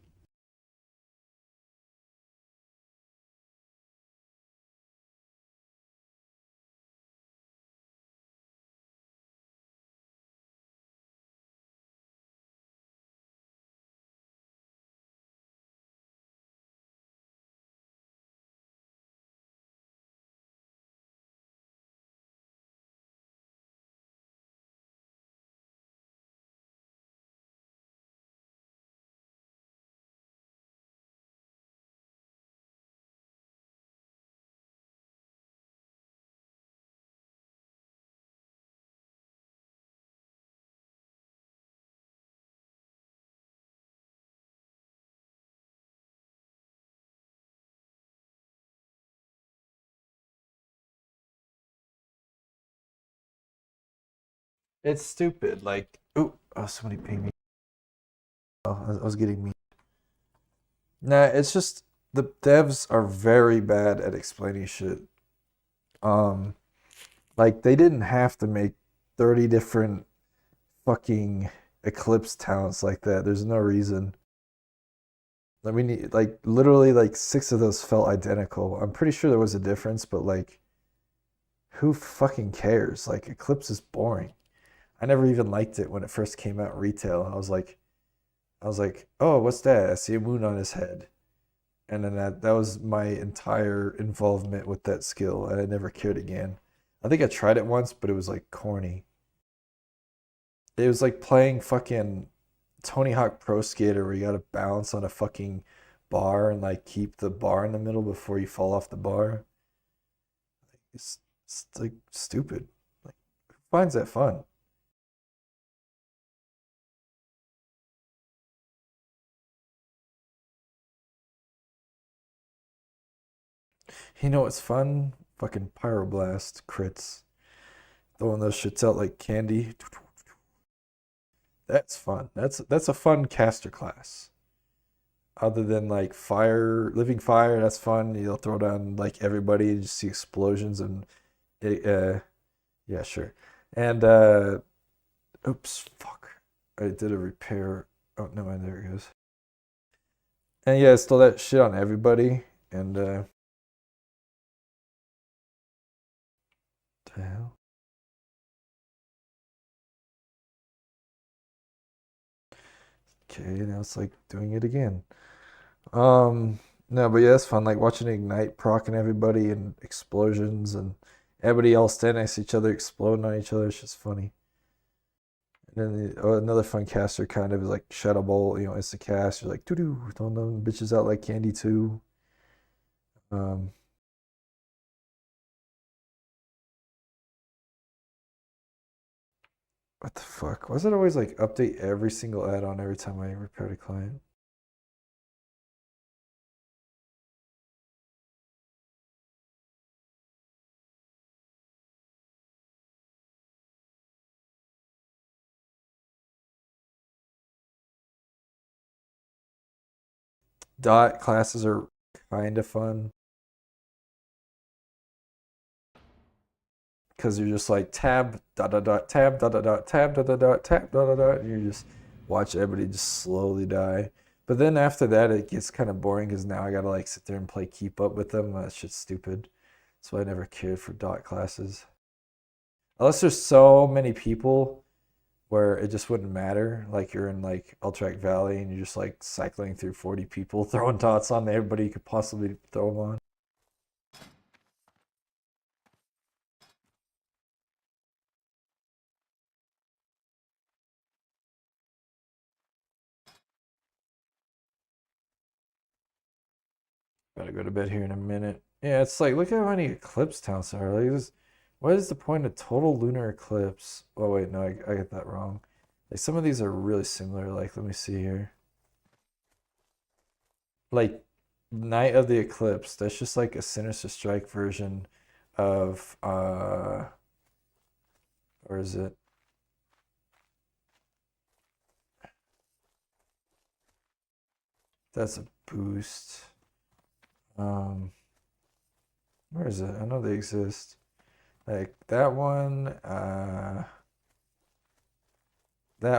S1: It's stupid. Like, oh, somebody pinged me. Oh, I was getting me. Nah, it's just the devs are very bad at explaining shit. Um, Like they didn't have to make 30 different fucking Eclipse talents like that. There's no reason. I mean, like literally, like six of those felt identical. I'm pretty sure there was a difference, but like, who fucking cares? Like, Eclipse is boring. I never even liked it when it first came out retail. I was like, oh, what's that? I see a moon on his head, and then that was my entire involvement with that skill, and I never cared again. I think I tried it once, but it was like corny. It was like playing fucking Tony Hawk Pro Skater where you gotta balance on a fucking bar and like keep the bar in the middle before you fall off the bar. It's like stupid. Like, who finds that fun? You know what's fun? Fucking Pyroblast crits. Throwing those shits out like candy. That's fun. That's a fun caster class. Other than like fire, living fire, that's fun. You'll throw down like everybody, and just see explosions and yeah, sure. And oops, fuck. I did a repair. Oh no, mind, there it goes. And yeah, stole that shit on everybody. And the hell? Okay, now it's like doing it again. No, but yeah, it's fun. Like watching Ignite procking everybody and explosions and everybody all standing next to each other, exploding on each other. It's just funny. And then another fun caster kind of is like Shadow Ball, it's the cast. You're like, doo doo, throwing them bitches out like candy too. Um, what the fuck? Was it always like update every single add-on every time I repaired a client? Dot classes are kind of fun because you're just like tab dot dot dot tab dot dot dot tab dot dot dot tab dot dot dot, and you just watch everybody just slowly die. But then after that, it gets kind of boring because now I gotta like sit there and play keep up with them. That shit's stupid. So I never cared for dot classes unless there's so many people where it just wouldn't matter. Like you're in like Ultrac Valley and you're just like cycling through 40 people throwing dots on everybody you could possibly throw them on. Gotta go to bed here in a minute. Yeah, it's like look at how many eclipse towns there are. Like this, what is the point of total lunar eclipse? Oh wait, no, I get that wrong. Like some of these are really similar. Like let me see here. Like Night of the Eclipse, that's just like a Sinister Strike version of or is it? That's a boost. Um, where is it? I know they exist. Like that one, that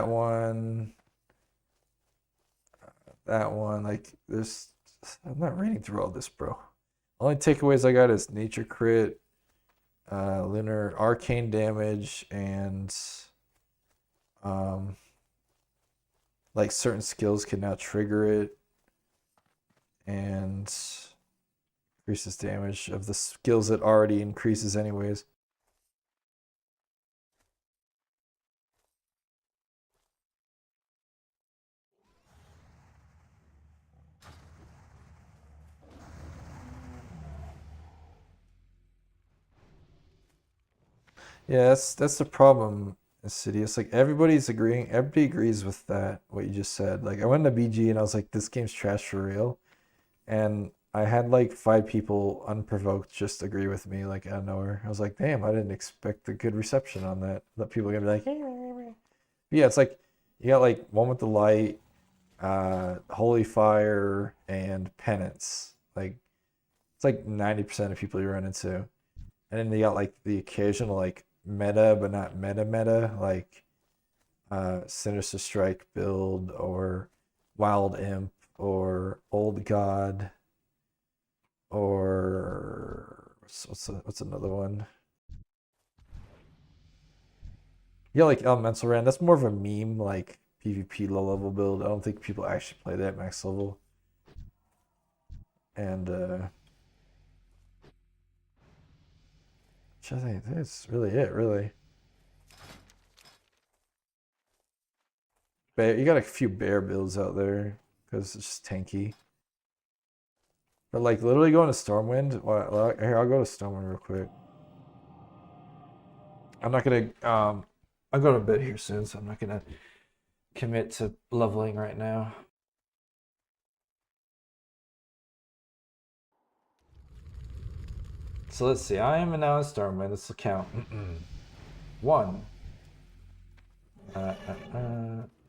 S1: one. Like there's, I'm not reading through all this, bro. Only takeaways I got is nature crit, lunar arcane damage, and um, like certain skills can now trigger it, and increases damage of the skills that already increases anyways. Yeah, that's the problem in City. It's like everybody agrees with that, what you just said. Like I went to BG and I was like, this game's trash for real. And I had like five people unprovoked just agree with me, like out of nowhere. I was like, damn, I didn't expect a good reception on that. That people are gonna be like, yeah, it's like you got like one with the light, holy fire, and penance. Like it's like 90% of people you run into. And then they got like the occasional like meta, but not meta, like Sinister Strike build or Wild Imp or Old God or what's another one? Yeah, like Elemental Ran. That's more of a meme, like PvP low level build. I don't think people actually play that max level. And I think that's really it, really. Bear, you got a few bear builds out there because it's just tanky. But like literally going to Stormwind. Well, here, I'll go to Stormwind real quick. I'm not gonna I'll go to bed here soon, so I'm not gonna commit to leveling right now. So let's see. I am now in Stormwind. Let's count. One.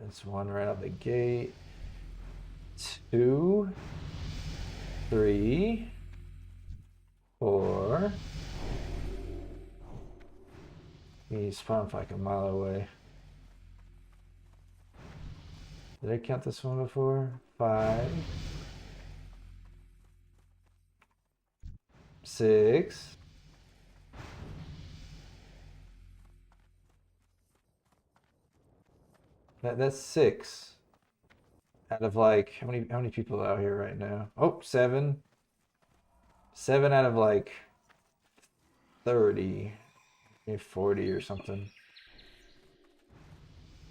S1: It's one right out the gate. 2, 3, 4. He spawned like a mile away. Did I count this one before? 5, 6. That's 6 out of like how many people out here right now? Oh, 7. 7 out of like 30, maybe 40 or something.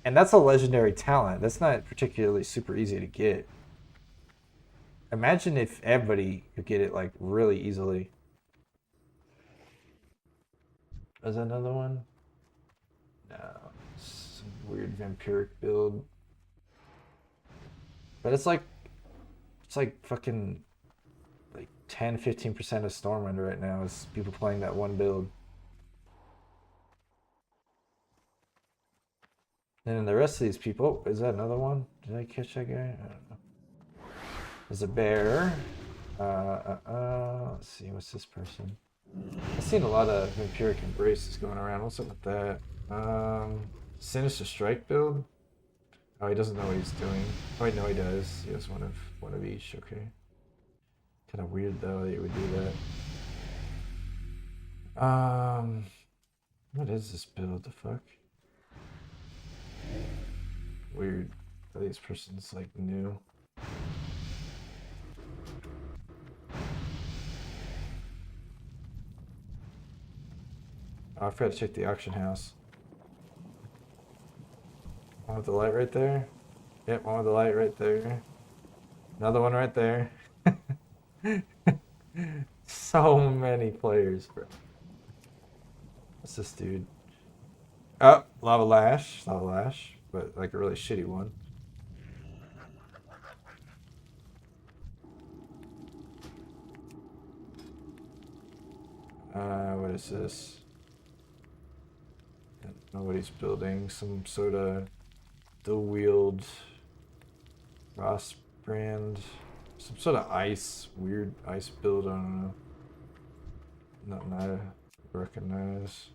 S1: And that's a legendary talent. That's not particularly super easy to get. Imagine if everybody could get it like really easily. Is that another one? No. Some weird vampiric build. But it's like fucking like 10-15% of Stormwind right now is people playing that one build. And then the rest of these people, oh, is that another one? Did I catch that guy? I don't know. There's a bear. Let's see, what's this person? I've seen a lot of Vampiric Embraces going around. What's up with that? Sinister Strike build? Oh, he doesn't know what he's doing. Oh, wait, no, he does. He has one of each. Okay. Kind of weird though that you would do that. What is this build? The fuck? Weird. That this person's like new. Oh, I forgot to check the auction house. One with the light right there. Yep, one with the light right there. Another one right there. So many players, bro. What's this dude? Oh, Lava Lash. Lava Lash, but like a really shitty one. What is this? Nobody's building some sort of dual wield Ross brand. Some sort of weird ice build, I don't know. Nothing I recognize.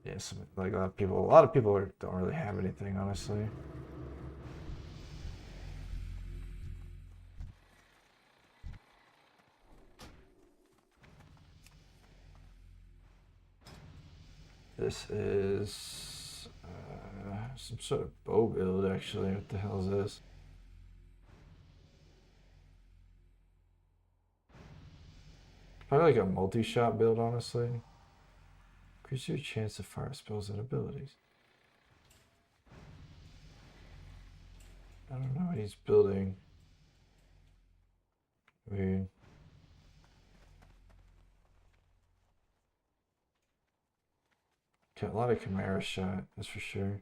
S1: Yeah, like a lot of people don't really have anything, honestly. This is some sort of bow build, actually. What the hell is this? Probably like a multi-shot build, honestly. Increase your chance to fire spells and abilities. I don't know what he's building. Weird. Got a lot of Chimera shot, that's for sure.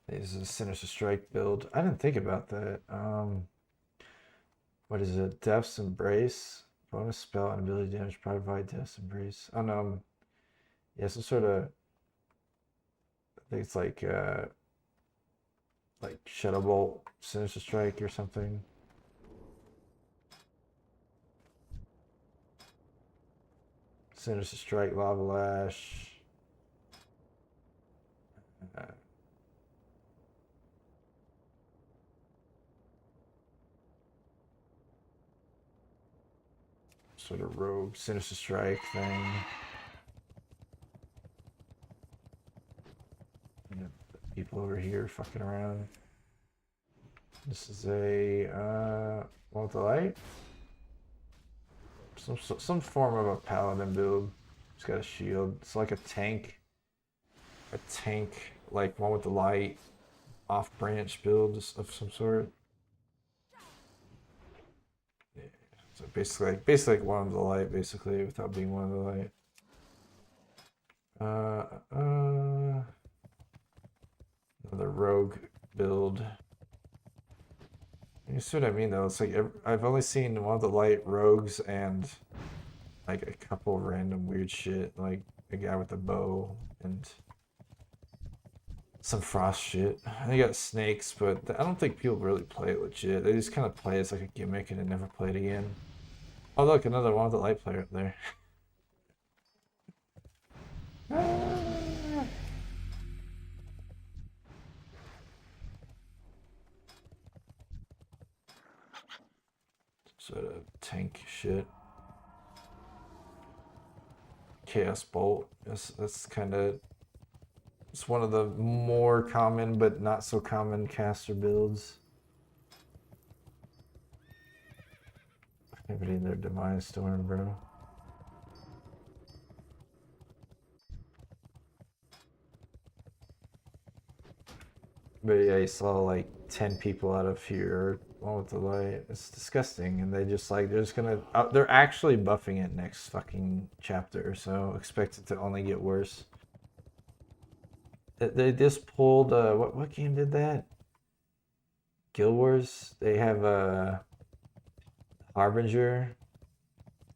S1: This is a Sinister Strike build. I didn't think about that. What is it? Death's Embrace? bonus spell and ability damage provided to us embrace. Oh no, yeah, some sort of. I think it's like Shadow Bolt, Sinister Strike, or something. Sinister Strike, Lava Lash. Sort of rogue Sinister Strike thing. People over here fucking around. This is a what the light? Some form of a paladin build. It's got a shield. It's like a tank like one with the light, off branch build of some sort. Yeah. So basically like one of the light, basically, without being one of the light. Another rogue build. You see what I mean though? It's like I've only seen one of the light rogues and like a couple random weird shit, like a guy with a bow and some frost shit. They got snakes, but I don't think people really play it legit. They just kind of play it as like a gimmick and then never play it again. Oh look, another one with the light player up there. Sort of tank shit. Chaos Bolt. That's kind of. It's one of the more common but not so common caster builds. Everybody in their Demise Storm, bro. But yeah, you saw like 10 people out of here, one with the light. It's disgusting, and they're just gonna. They're actually buffing it next fucking chapter, so expect it to only get worse. They just pulled. What game did that? Guild Wars. They have Harbinger,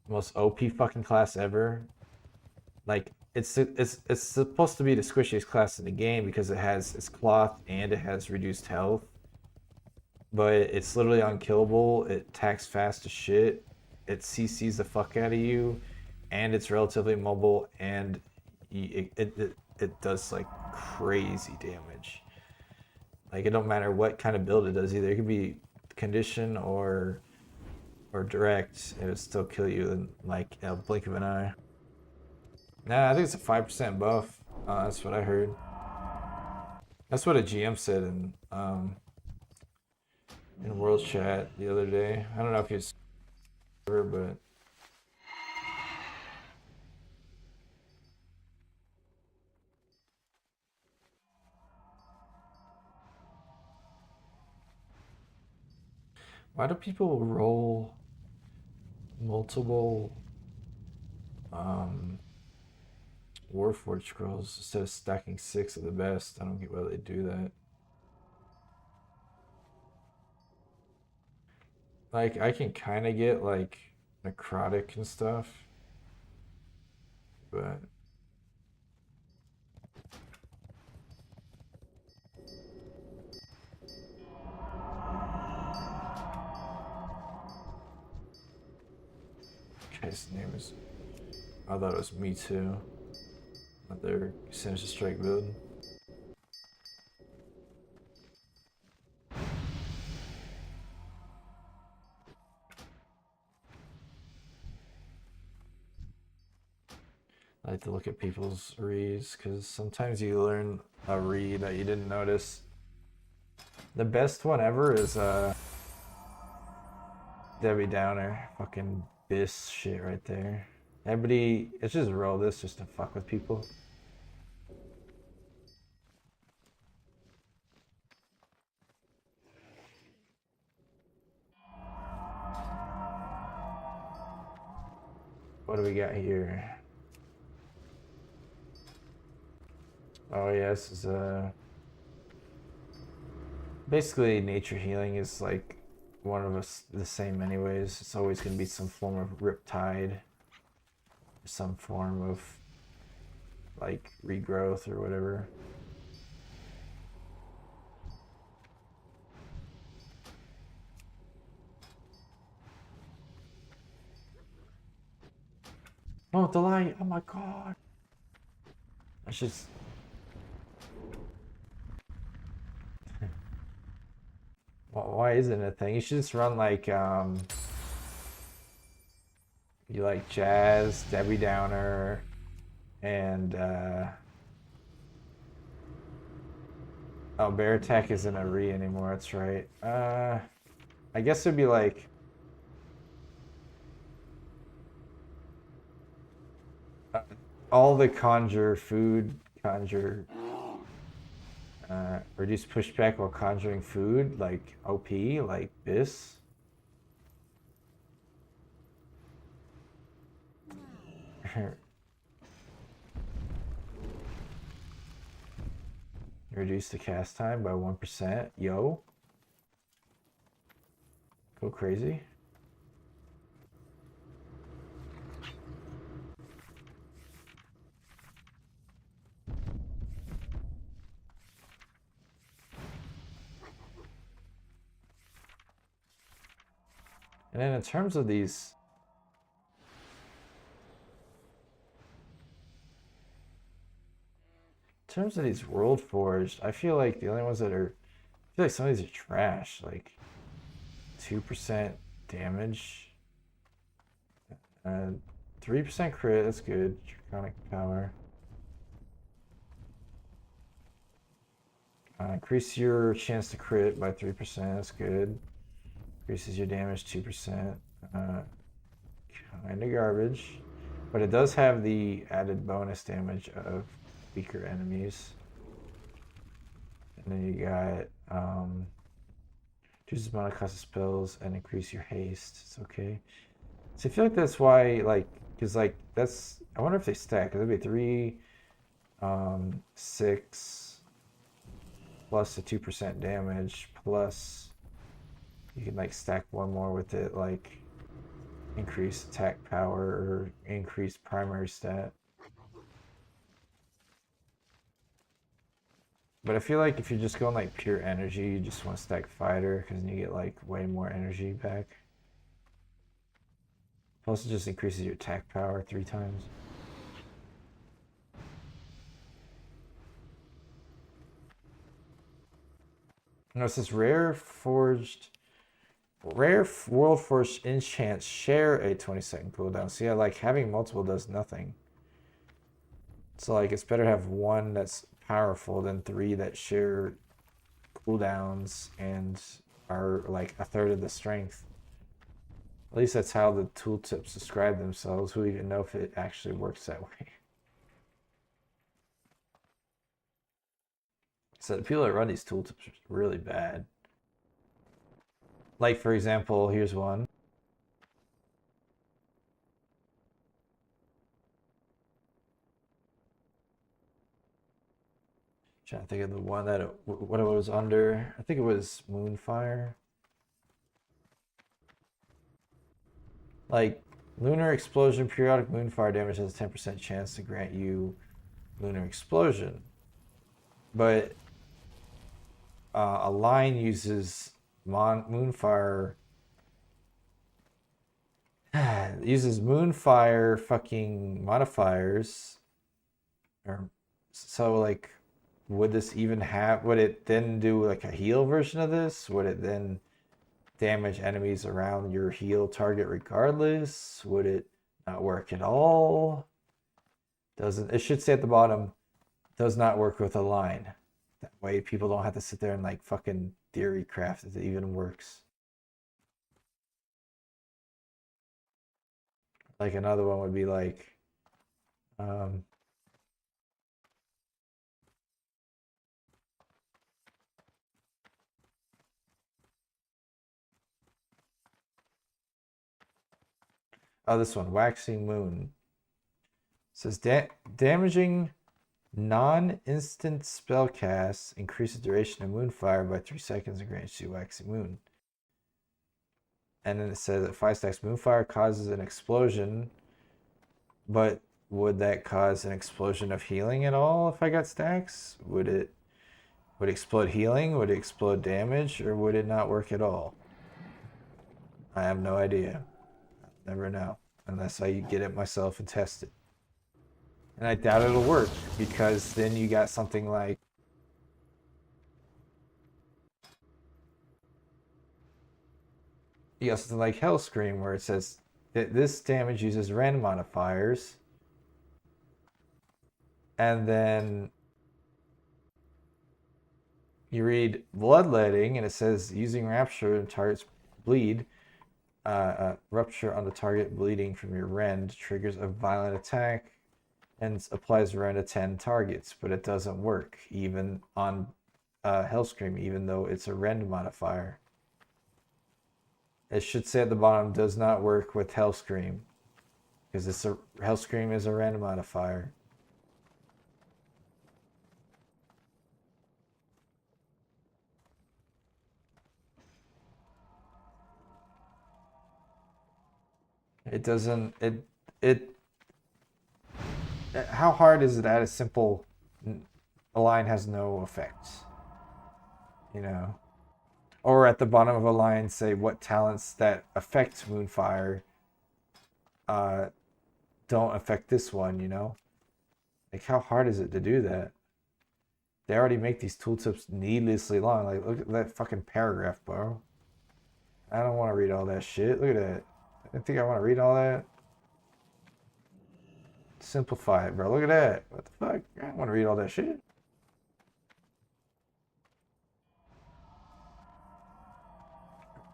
S1: most OP fucking class ever. Like it's supposed to be the squishiest class in the game because it's cloth and it has reduced health. But it's literally unkillable. It attacks fast as shit. It CCs the fuck out of you, and it's relatively mobile, and it does like crazy damage. Like it don't matter what kind of build it does either. It could be condition or direct. It would still kill you in like a blink of an eye. Nah, I think it's a 5% buff. That's what I heard. That's what a GM said in World Chat the other day. I don't know if he's but why do people roll multiple Warforged scrolls instead of stacking 6 of the best? I don't get why they do that. Like I can kind of get like necrotic and stuff, but guy's name is. I thought it was Me Too. Another Sinister Strike build. I like to look at people's reads because sometimes you learn a read that you didn't notice. The best one ever is Debbie Downer. Fucking Biss shit right there. Everybody, let's just roll this just to fuck with people. What do we got here? Oh yeah, this is basically nature healing is like one of us the same anyways. It's always going to be some form of riptide, some form of like regrowth or whatever. Oh, the light! Oh my god! I should. Why isn't it a thing? You should just run like you like Jazz, Debbie Downer, and oh, Bear Attack isn't a re anymore. That's right. I guess it'd be like all the conjure food conjure. Reduce pushback while conjuring food, like OP, like this. Reduce the cast time by 1%. Yo. Go crazy. And then in terms of these, World Forged, I feel like the only ones that are, I feel like some of these are trash. Like 2% damage, 3% crit. That's good. Draconic power. Increase your chance to crit by 3%. That's good. Increases your damage 2%. Kind of garbage. But it does have the added bonus damage of weaker enemies. And then you got choose amount of cost of spells and increase your haste. It's okay. So I feel like that's why, like, because like that's. I wonder if they stack. It'd be 3, 6 plus the 2% damage plus you can like stack one more with it, like increase attack power or increase primary stat. But I feel like if you're just going like pure energy, you just want to stack fighter because then you get like way more energy back. Plus it just increases your attack power 3 times. No, it says rare world forged enchants share a 20-second cooldown. So yeah, like having multiple does nothing. So like it's better to have one that's powerful than 3 that share cooldowns and are like a third of the strength. At least that's how the tooltips describe themselves. Who even know if it actually works that way? So the people that run these tooltips are really bad. Like for example, here's one. Trying to think of the one that what it was under. I think it was Moonfire. Like lunar explosion, periodic moonfire damage has a 10% chance to grant you lunar explosion, but a line uses moonfire. Uses moonfire fucking modifiers, or so like would this even have, would it then do like a heal version of this? Would it then damage enemies around your heal target regardless? Would it not work at all? Doesn't, it should say at the bottom, does not work with a line. That way people don't have to sit there and like fucking theory craft if it even works. Like another one would be like um oh, this one, Waxing Moon. It says damaging non-instant spell casts increase the duration of Moonfire by 3 seconds and grants you Waxing Moon. And then it says that 5 stacks Moonfire causes an explosion, but would that cause an explosion of healing at all if I got stacks? Would it explode healing? Would it explode damage? Or would it not work at all? I have no idea. I'll never know unless I get it myself and test it. And I doubt it'll work because then you got something like something like Hellscream where it says that this damage uses random modifiers, and then you read Bloodletting and it says using Rapture and targets bleed. Rupture on the target bleeding from your rend triggers a violent attack and applies rend to 10 targets, but it doesn't work even on Hellscream, even though it's a rend modifier. It should say at the bottom does not work with Hellscream because Hellscream is a rend modifier. It doesn't it how hard is it at a simple a line has no effect, you know? Or at the bottom of a line say what talents that affect Moonfire don't affect this one, you know? Like how hard is it to do that? They already make these tooltips needlessly long. Like look at that fucking paragraph, bro. I don't want to read all that shit. Look at that. I didn't think I want to read all that. Simplify it, bro. Look at that. What the fuck? I don't want to read all that shit.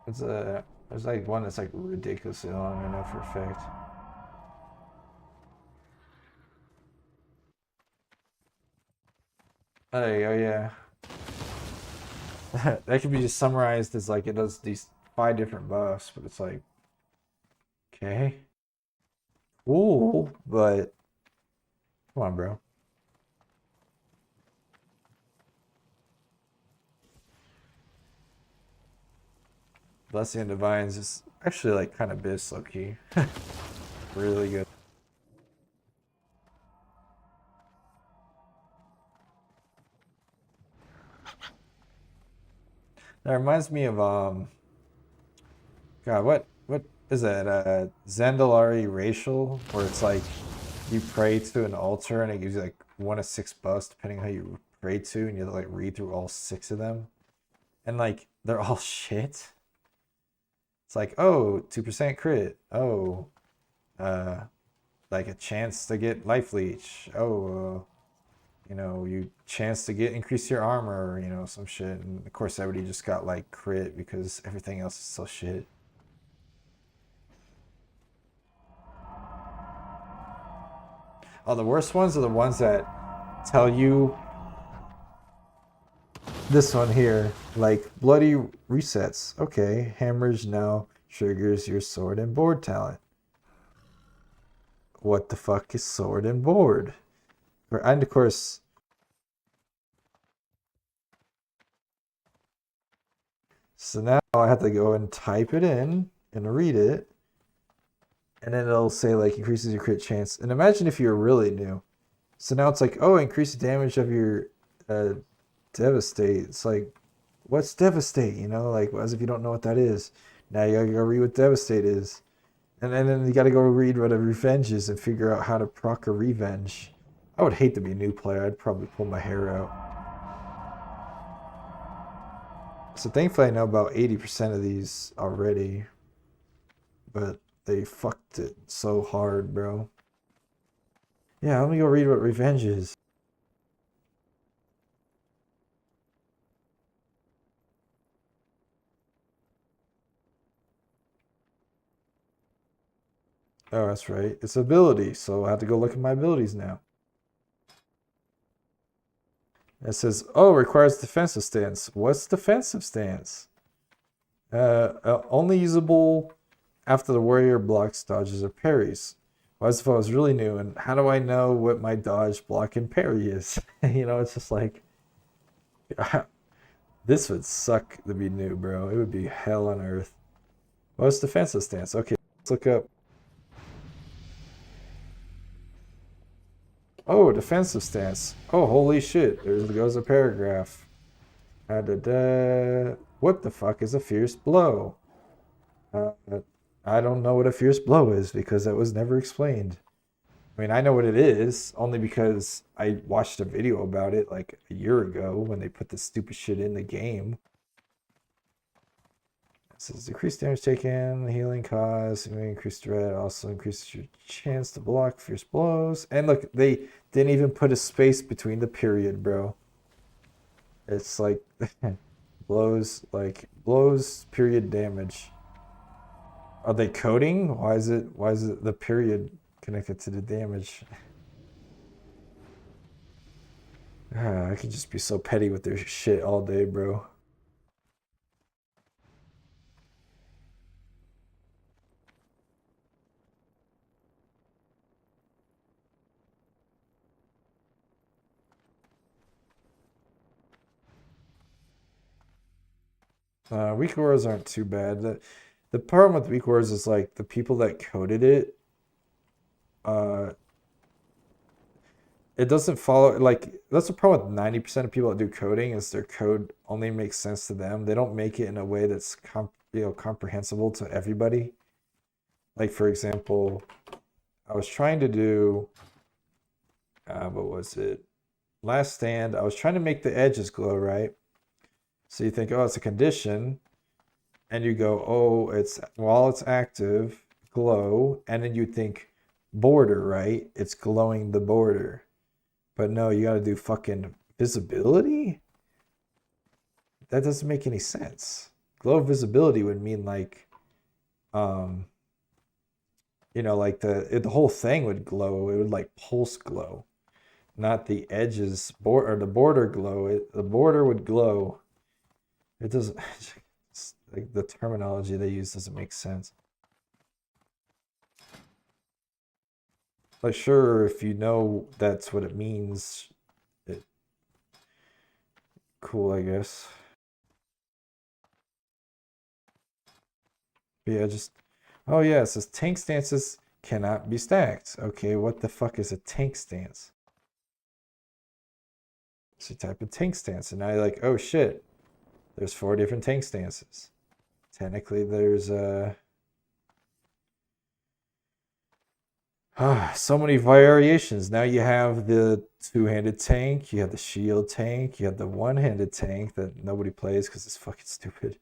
S1: There's like one that's like ridiculously long, I know for a fact. Oh, there you go, yeah. That could be just summarized as like it does these 5 different buffs, but it's like, okay, cool, but come on, bro. Blessing and Divines is actually like kind of bis low key. Really good. That reminds me of God, what is that? Zandalari Racial, where it's like you pray to an altar and it gives you like 1 of 6 buffs depending how you pray to, and you have to like read through all 6 of them, and like they're all shit. It's like, oh, 2% crit. Oh, uh, like a chance to get life leech. Oh, you chance to get increase your armor, some shit. And of course, everybody just got like crit because everything else is so shit. Oh, the worst ones are the ones that tell you this one here, like bloody resets. Okay, hammers now triggers your sword and board talent. What the fuck is sword and board? And of course, so now I have to go and type it in and read it, and then it'll say like increases your crit chance. And imagine if you were really new. So now it's like, oh, increase the damage of your devastate. It's like, what's devastate? Like as if you don't know what that is. Now you gotta go read what devastate is, and then you gotta go read what a revenge is and figure out how to proc a revenge. I would hate to be a new player. I'd probably pull my hair out. So thankfully I know about 80% of these already, but they fucked it so hard, bro. Yeah, let me go read what revenge is. Oh, that's right. It's ability, so I have to go look at my abilities now. It says, oh, requires defensive stance. What's defensive stance? Only usable after the warrior blocks, dodges, or parries. Well, as if I was really new, and how do I know what my dodge, block, and parry is? It's just like, this would suck to be new, bro. It would be hell on earth. Oh, it's defensive stance. Okay, let's look up. Oh, defensive stance. Oh, holy shit. There goes a paragraph. What the fuck is a fierce blow? Uh, I don't know what a fierce blow is because that was never explained. I mean, I know what it is only because I watched a video about it like a year ago when they put this stupid shit in the game. It says decreased damage taken, healing cost, increased threat, also increases your chance to block fierce blows. And look, they didn't even put a space between the period, bro. It's like blows period damage. Are they coding? Why is it the period connected to the damage? I could just be so petty with their shit all day, bro. Weak auras aren't too bad. The problem with weak auras is like the people that coded it, uh, it doesn't follow like that's the problem with 90% of people that do coding is their code only makes sense to them. They don't make it in a way that's comprehensible to everybody. Like for example, I was trying to do what was it? Last stand. I was trying to make the edges glow, right? So you think, oh, it's a condition, and you go, oh, it's while it's active, glow, and then you think border, right? It's glowing the border. But no, you gotta do fucking visibility? That doesn't make any sense. Glow visibility would mean like um like the whole thing would glow. It would like pulse glow, not the edges or the border glow. The border would glow. It doesn't like the terminology they use doesn't make sense. Like sure, if you know that's what it means, cool, I guess. But yeah, just oh yeah, it says tank stances cannot be stacked. Okay, what the fuck is a tank stance? So you type in tank stance, and now you're like, oh shit, there's 4 different tank stances. Technically, there's so many variations. Now you have the two-handed tank, you have the shield tank, you have the one-handed tank that nobody plays because it's fucking stupid.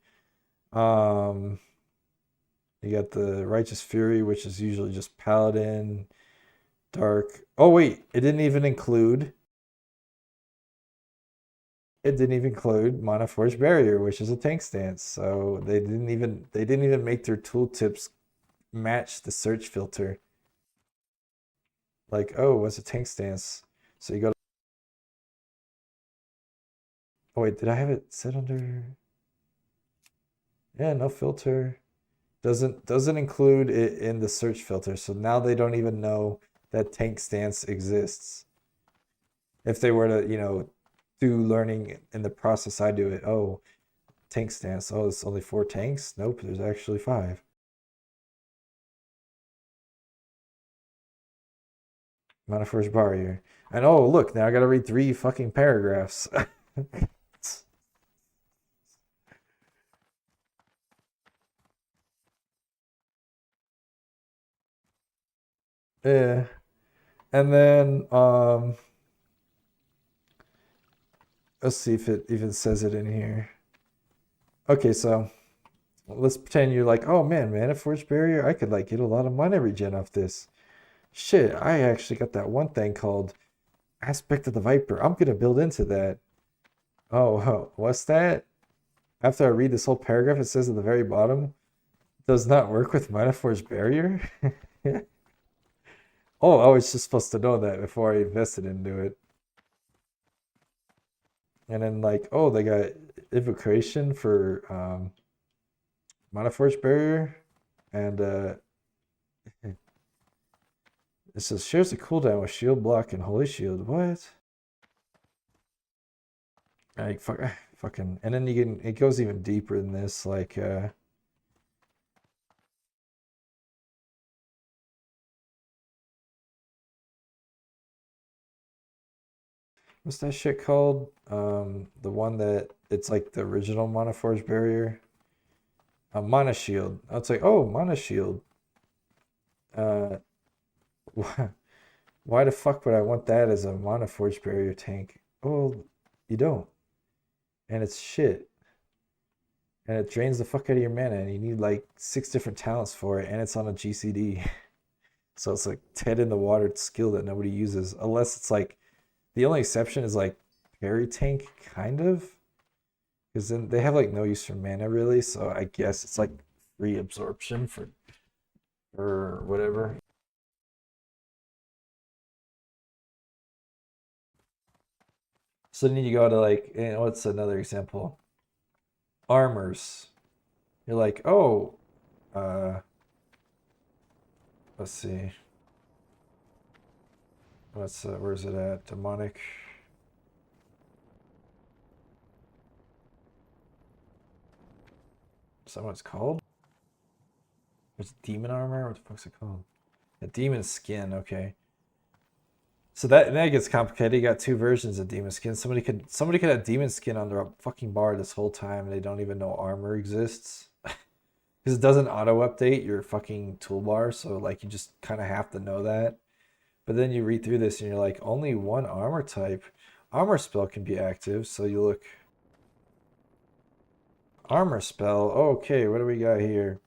S1: Um, you got the Righteous Fury, which is usually just Paladin, Dark. Oh wait, it didn't even include. It didn't even include Mana Forge Barrier, which is a tank stance. So they didn't even make their tooltips match the search filter. Like, oh, what's a tank stance? So you go to, oh wait, did I have it set under? Yeah, no filter. Doesn't include it in the search filter. So now they don't even know that tank stance exists. If they were to, do learning in the process I do it, oh, tank stance. Oh, it's only 4 tanks? Nope, there's actually 5. Mana Force Barrier. And oh, look, now I gotta read 3 fucking paragraphs. Yeah. And then let's see if it even says it in here. Okay, so let's pretend you're like, oh man, Mana Force Barrier, I could like get a lot of mana regen off this. Shit, I actually got that one thing called Aspect of the Viper. I'm gonna build into that. Oh, what's that? After I read this whole paragraph, it says at the very bottom, does not work with Mana Force Barrier. Oh, I was just supposed to know that before I invested into it. And then like, oh, they got evocation for Mana Force Barrier, and it says shares a cooldown with Shield Block and Holy Shield. What? Like fucking, and then you can it goes even deeper than this. Like What's that shit called? The one that it's like the original Mana Forge barrier. Mana Shield. I was like, oh, Mana Shield. Uh, why the fuck would I want that as a Mana Forge barrier tank? Oh, you don't. And it's shit. And it drains the fuck out of your mana, and you need like 6 different talents for it, and it's on a GCD. So it's like Dead in the Water skill that nobody uses. Unless it's like, the only exception is like Parry Tank, kind of. Because then they have like no use for mana really, so I guess it's like free absorption for whatever. So then you go to like, what's another example? Armors. You're like, oh, uh, let's see. Where's it at? Demonic. Is that what it's called? It's demon armor? What the fuck's it called? A demon skin, okay. So that gets complicated. You got 2 versions of demon skin. Somebody could have demon skin on their fucking bar this whole time and they don't even know armor exists. Because it doesn't auto update your fucking toolbar, so like you just kind of have to know that. But then you read through this and you're like, only one armor type. Armor spell can be active, so you look. Armor spell. Okay, what do we got here?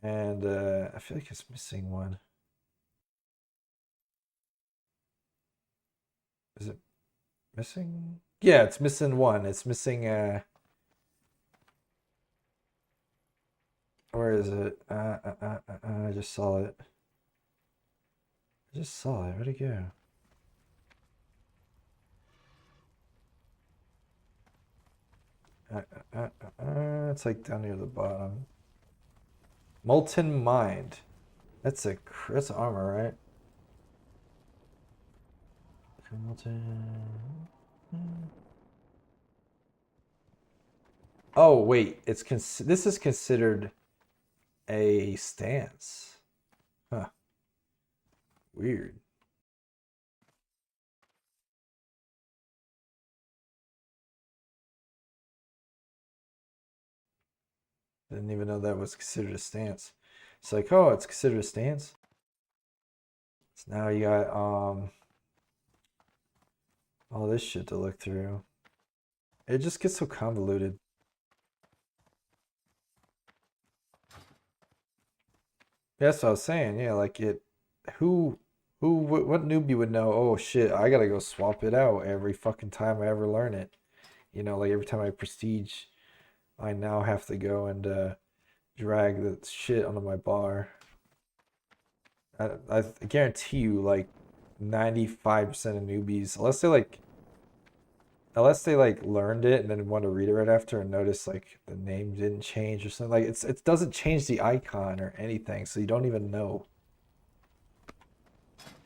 S1: And I feel like it's missing one. Is it missing? Yeah, it's missing one. It's missing where is it? I just saw it. I just saw it. Where'd it go? It's like down near the bottom. Molten Mind. That's armor, right? Molten. Oh wait, this is considered a stance. Huh. Weird. Didn't even know that was considered a stance. It's like, oh, it's considered a stance. So now you got all this shit to look through. It just gets so convoluted. That's what I was saying. Yeah, like what newbie would know? Oh shit, I gotta go swap it out every fucking time I ever learn it. Like every time I prestige, I now have to go and drag the shit onto my bar. I guarantee you, like 95% of newbies, unless they like learned it and then want to read it right after and notice like the name didn't change or something, like it doesn't change the icon or anything, so you don't even know.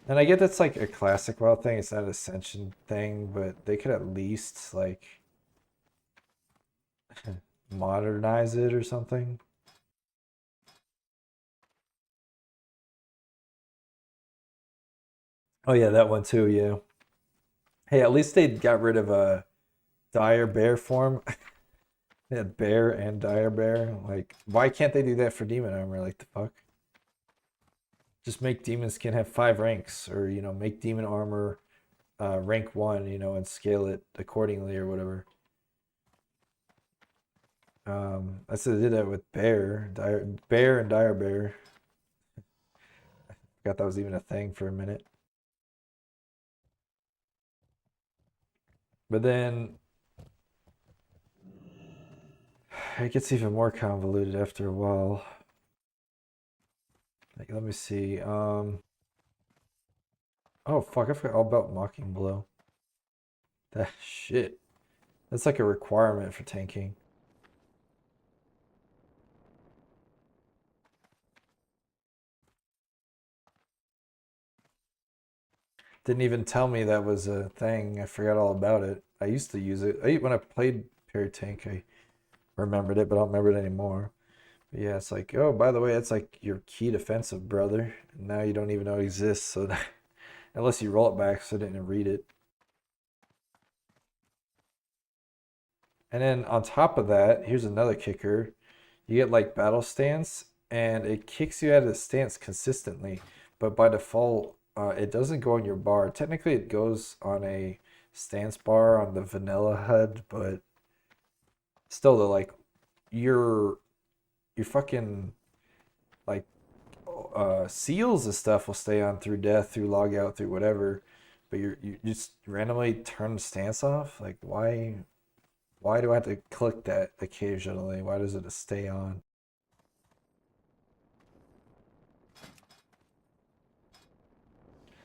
S1: And I get that's like a classic WoW thing, it's not an Ascension thing, but they could at least like modernize it or something. Oh yeah, that one too, yeah. Hey, at least they got rid of a dire bear form. They had bear and dire bear. Like, why can't they do that for demon armor? Like the fuck? Just make demon skin have 5 ranks, or make demon armor rank 1, and scale it accordingly or whatever. I said they did that with bear and dire bear. Forgot that was even a thing for a minute. But then it gets even more convoluted after a while. Like, let me see. Oh fuck, I forgot all about Mocking Blow. That shit. That's like a requirement for tanking. Didn't even tell me that was a thing. I forgot all about it. I used to use it. When I played Parry Tank, I remembered it, but I don't remember it anymore. But yeah, it's like, oh, by the way, that's like your key defensive, brother. And now you don't even know it exists. So unless you roll it back, so I didn't read it. And then on top of that, here's another kicker. You get like battle stance, and it kicks you out of the stance consistently. But by default, it doesn't go on your bar. Technically, it goes on a stance bar on the vanilla HUD, but still, though, like your fucking like seals and stuff will stay on through death, through logout, through whatever. But you just randomly turn the stance off. Like why? Why do I have to click that occasionally? Why does it stay on?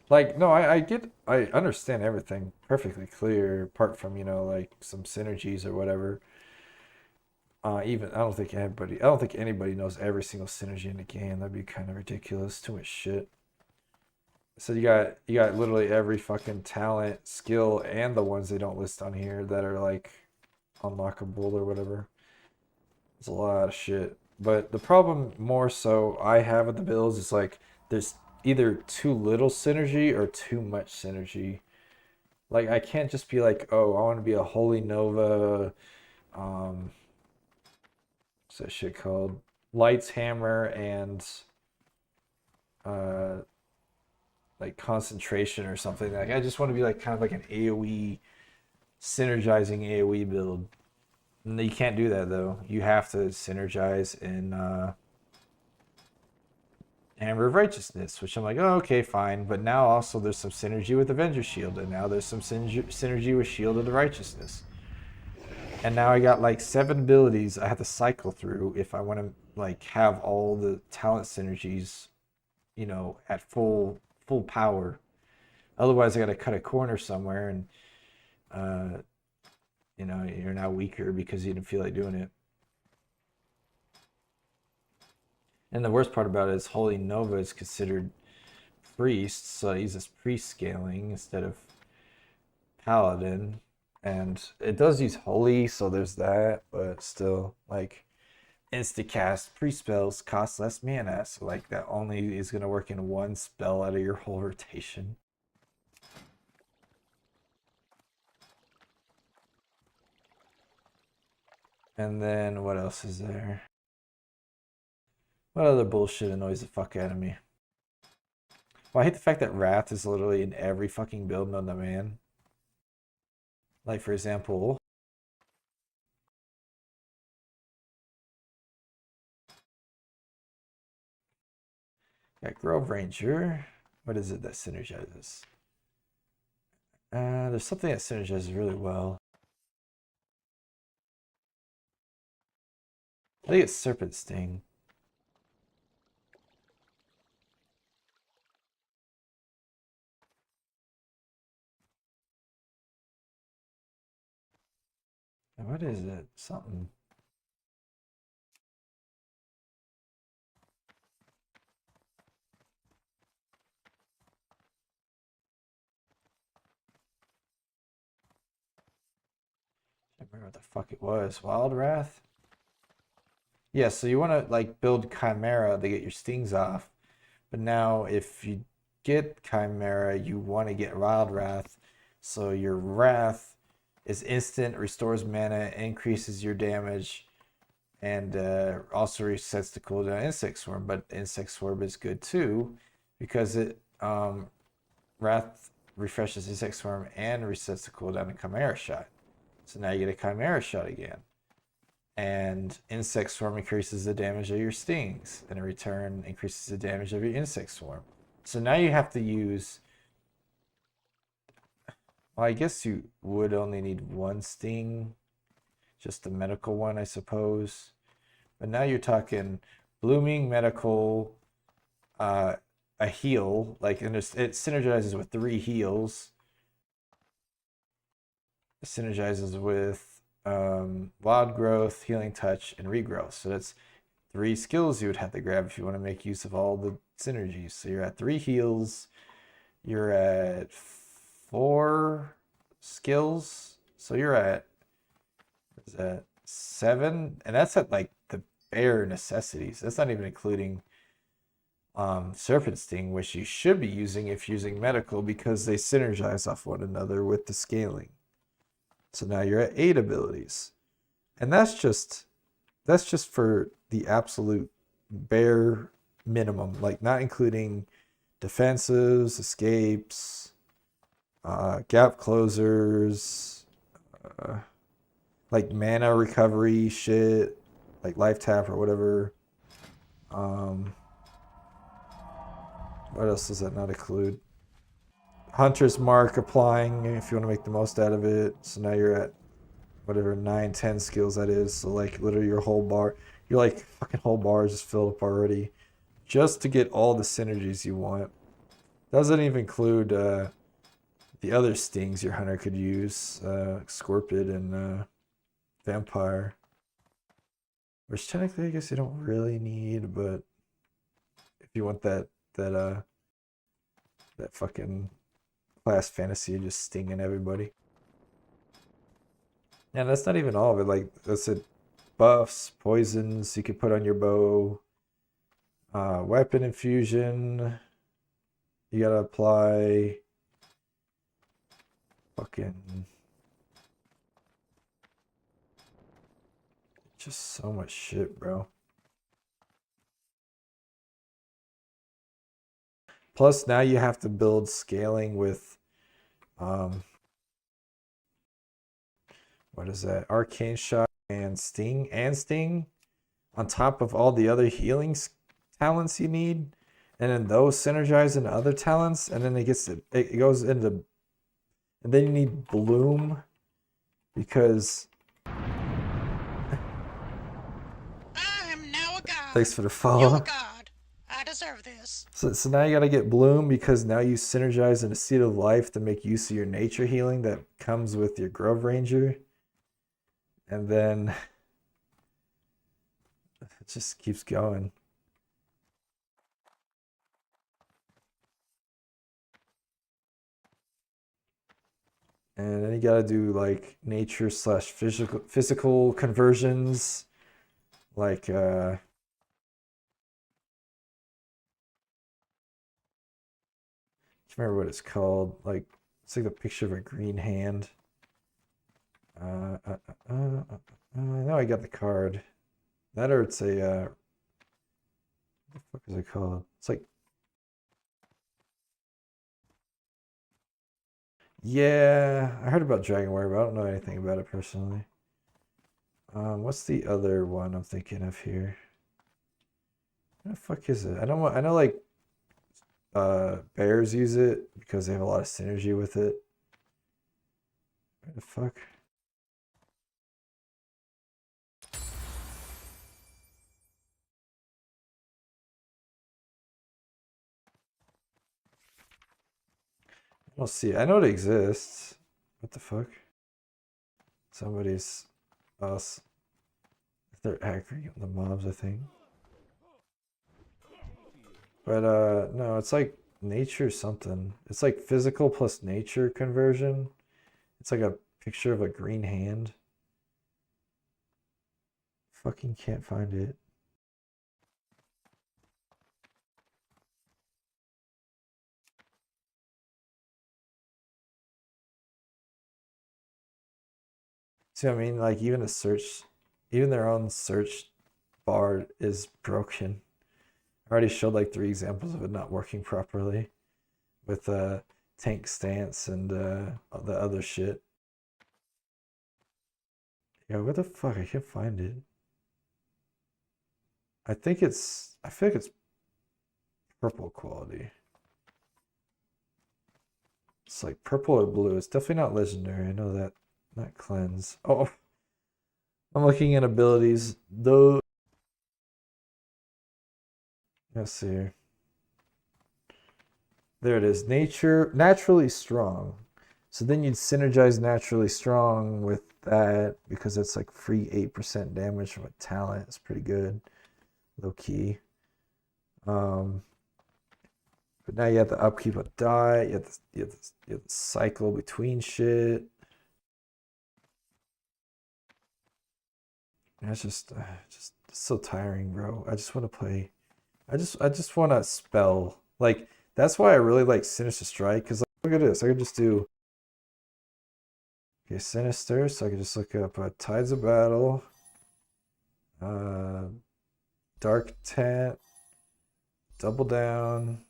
S1: Like, no, I understand everything perfectly clear, apart from, like some synergies or whatever. I don't think anybody knows every single synergy in the game. That'd be kind of ridiculous. Too much shit. So you got literally every fucking talent, skill, and the ones they don't list on here that are like unlockable or whatever. It's a lot of shit. But the problem more so I have with the builds is like there's either too little synergy or too much synergy. Like I can't just be like, oh, I want to be a Holy Nova, um, what's that shit called? Lights Hammer and uh like concentration or something. Like I just want to be like kind of like an AoE synergizing AoE build. No, you can't do that though. You have to synergize in Hammer of Righteousness, which I'm like, oh, okay, fine. But now also there's some synergy with Avenger Shield, and now there's some synergy with Shield of the Righteousness. And now I got like 7 abilities I have to cycle through if I want to like have all the talent synergies, at full power. Otherwise, I got to cut a corner somewhere, and uh, you're now weaker because you didn't feel like doing it. And the worst part about it is Holy Nova is considered priest, so I use this priest scaling instead of paladin. And it does use holy, so there's that, but still, like, insta cast priest spells cost less mana, so like that only is gonna work in one spell out of your whole rotation. And then what else is there? What other bullshit annoys the fuck out of me? Well, I hate the fact that Wrath is literally in every fucking build known to man. Like, for example, got Grove Ranger. What is it that synergizes? There's something that synergizes really well. I think it's Serpent Sting. What is it? Something. I don't remember what the fuck it was. Wild Wrath? Yeah, so you want to like build Chimera to get your stings off. But now if you get Chimera, you want to get Wild Wrath. So your Wrath is instant, restores mana, increases your damage, and also resets the cooldown Insect Swarm. But Insect Swarm is good too because it Wrath refreshes Insect Swarm and resets the cooldown of Chimera Shot. So now you get a Chimera Shot again. And Insect Swarm increases the damage of your stings, and in return increases the damage of your Insect Swarm. So now you have to use. Well, I guess you would only need one sting, just the medical one, I suppose. But now you're talking blooming medical, a heal, like, and it synergizes with 3 heals. It synergizes with wild growth, healing touch, and regrowth. So that's 3 skills you would have to grab if you want to make use of all the synergies. So you're at 3 heals, you're at 4 skills, so you're at, what is that, 7, and that's at like the bare necessities. That's not even including Serpent Sting, which you should be using if using medical because they synergize off one another with the scaling. So now you're at 8 abilities. And that's just for the absolute bare minimum, like not including defensives, escapes, gap closers, like mana recovery shit, like life tap or whatever. What else does that not include? Hunter's Mark applying if you want to make the most out of it. So now you're at whatever 9, 10 skills that is. So like literally your whole bar, your like fucking whole bar is just filled up already, just to get all the synergies you want. Doesn't even include the other stings your hunter could use, Scorpid and Vampire, which technically I guess you don't really need, but if you want that fucking class fantasy of just stinging everybody. And that's not even all of it. Like that's it, buffs, poisons you could put on your bow, weapon infusion. You gotta apply fucking just so much shit, bro. Plus now you have to build scaling with what is that? Arcane Shot and Sting on top of all the other healing talents you need, and then those synergize into other talents, and then it goes into, and then you need Bloom because
S2: I am now a god.
S1: Thanks for the follow.
S2: You're a god. I deserve this.
S1: So now you gotta get Bloom because now you synergize in a Seed of Life to make use of your nature healing that comes with your Grove Ranger. And then it just keeps going. And then you gotta do like nature / physical conversions. Like I can't remember what it's called. Like it's like the picture of a green hand. Now I got the card. That or it's a what the fuck is it called? It's like, yeah, I heard about Dragonware, but I don't know anything about it personally. What's the other one I'm thinking of here? What the fuck is it? I know like bears use it because they have a lot of synergy with it. What the fuck? We'll see. I know it exists. What the fuck? Somebody's us. They're aggroing the mobs, I think. But no, it's like nature something. It's like physical plus nature conversion. It's like a picture of a green hand. Fucking can't find it. See what I mean? Like even their own search bar is broken. I already showed like 3 examples of it not working properly with tank stance and the other shit. Yeah, where the fuck? I can't find it. I feel like it's purple quality. It's like purple or blue. It's definitely not legendary. I know that. Not cleanse. Oh, I'm looking at abilities. Though, let's see. There it is. Naturally strong. So then you'd synergize naturally strong with that because it's like free 8% damage from a talent. It's pretty good. Low key. But now you have the upkeep of die. You have the cycle between shit. It's just so tiring, bro. I just want to play. I just want to spell. Like that's why I really like Sinister Strike. Cause like, look at this. I could just do Sinister. So I could just look up Tides of Battle. Dark Tent, Double Down,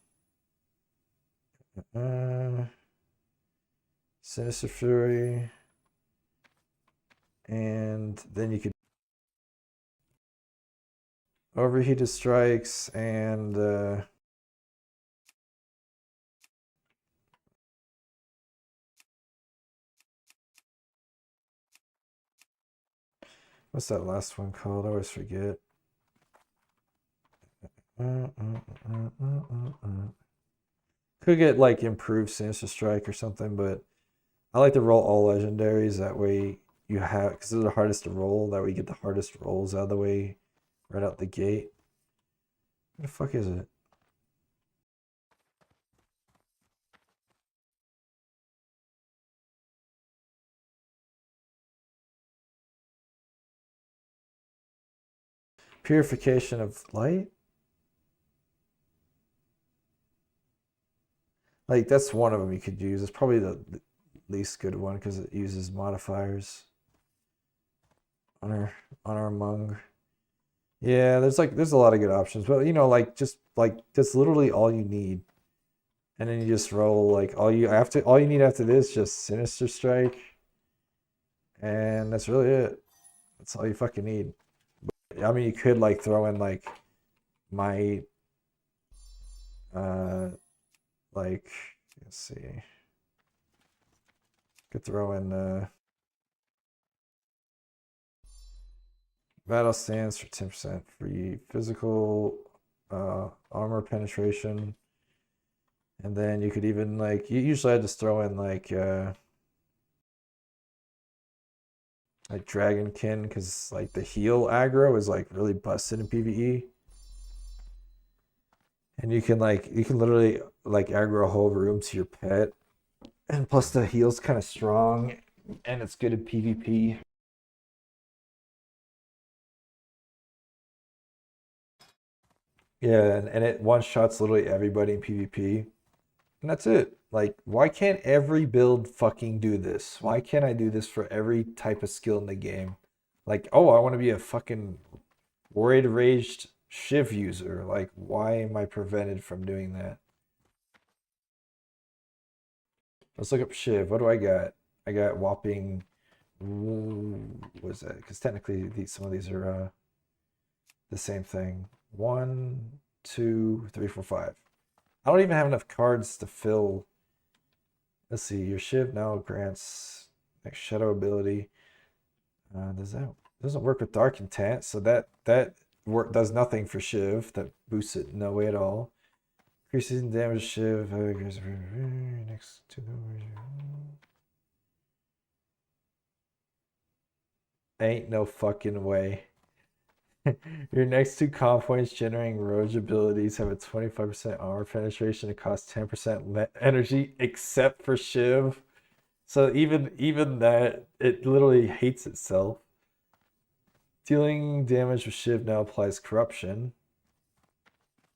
S1: Sinister Fury, and then you could Overheated Strikes and what's that last one called? I always forget. Could get like improved Sinister Strike or something, but I like to roll all legendaries. That way you have, because they're the hardest to roll. That way you get the hardest rolls out of the way right out the gate. What the fuck is it? Purification of Light? Like, that's one of them you could use. It's probably the least good one because it uses modifiers. Honor Among. Yeah, there's a lot of good options, but you know, like that's literally all you need. And then you just roll like all you need after this just Sinister Strike. And that's really it. That's all you fucking need. But, I mean, you could like throw in like Might, like let's see. Could throw in Battle Stance for 10% free physical armor penetration. And then you could even like usually I just throw in like Dragonkin because like the heal aggro is like really busted in PvE. And you can literally like aggro a whole room to your pet. And plus the heal's kind of strong and it's good at PvP. Yeah, and it one shots literally everybody in PvP. And that's it. Like, why can't every build fucking do this? Why can't I do this for every type of skill in the game? Like, oh, I want to be a fucking worried raged Shiv user. Like, why am I prevented from doing that? Let's look up Shiv. What do I got? I got whopping. What is that? Because technically, some of these are the same thing. 1, 2, 3, 4, 5. I don't even have enough cards to fill. Let's see. Your Shiv now grants next shadow ability. Doesn't work with Dark Intent, so that work does nothing for Shiv. That boosts it no way at all. Increases damage Shiv. Next to the ain't no fucking way. Your next two comp points generating Rogue abilities have a 25% armor penetration and cost 10% energy, except for Shiv. So even that, it literally hates itself. Dealing damage with Shiv now applies Corruption.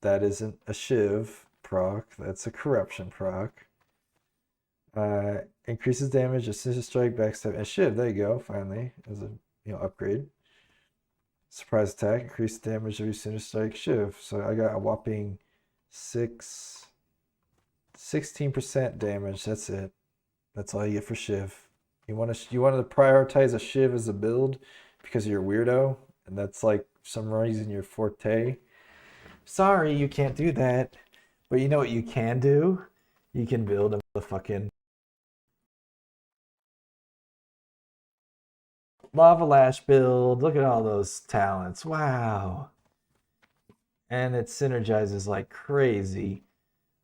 S1: That isn't a Shiv proc, that's a Corruption proc. Increases damage, Sinister Strike, Backstab, and Shiv. There you go, finally, as a upgrade. Surprise attack, increased damage of your Sinister Strike, Shiv. So I got a whopping 16% damage. That's it. That's all you get for Shiv. You want to prioritize a Shiv as a build because you're a weirdo, and that's like for some reason your forte. Sorry, you can't do that. But you know what you can do? You can build a fucking Lava Lash build. Look at all those talents. Wow. And it synergizes like crazy.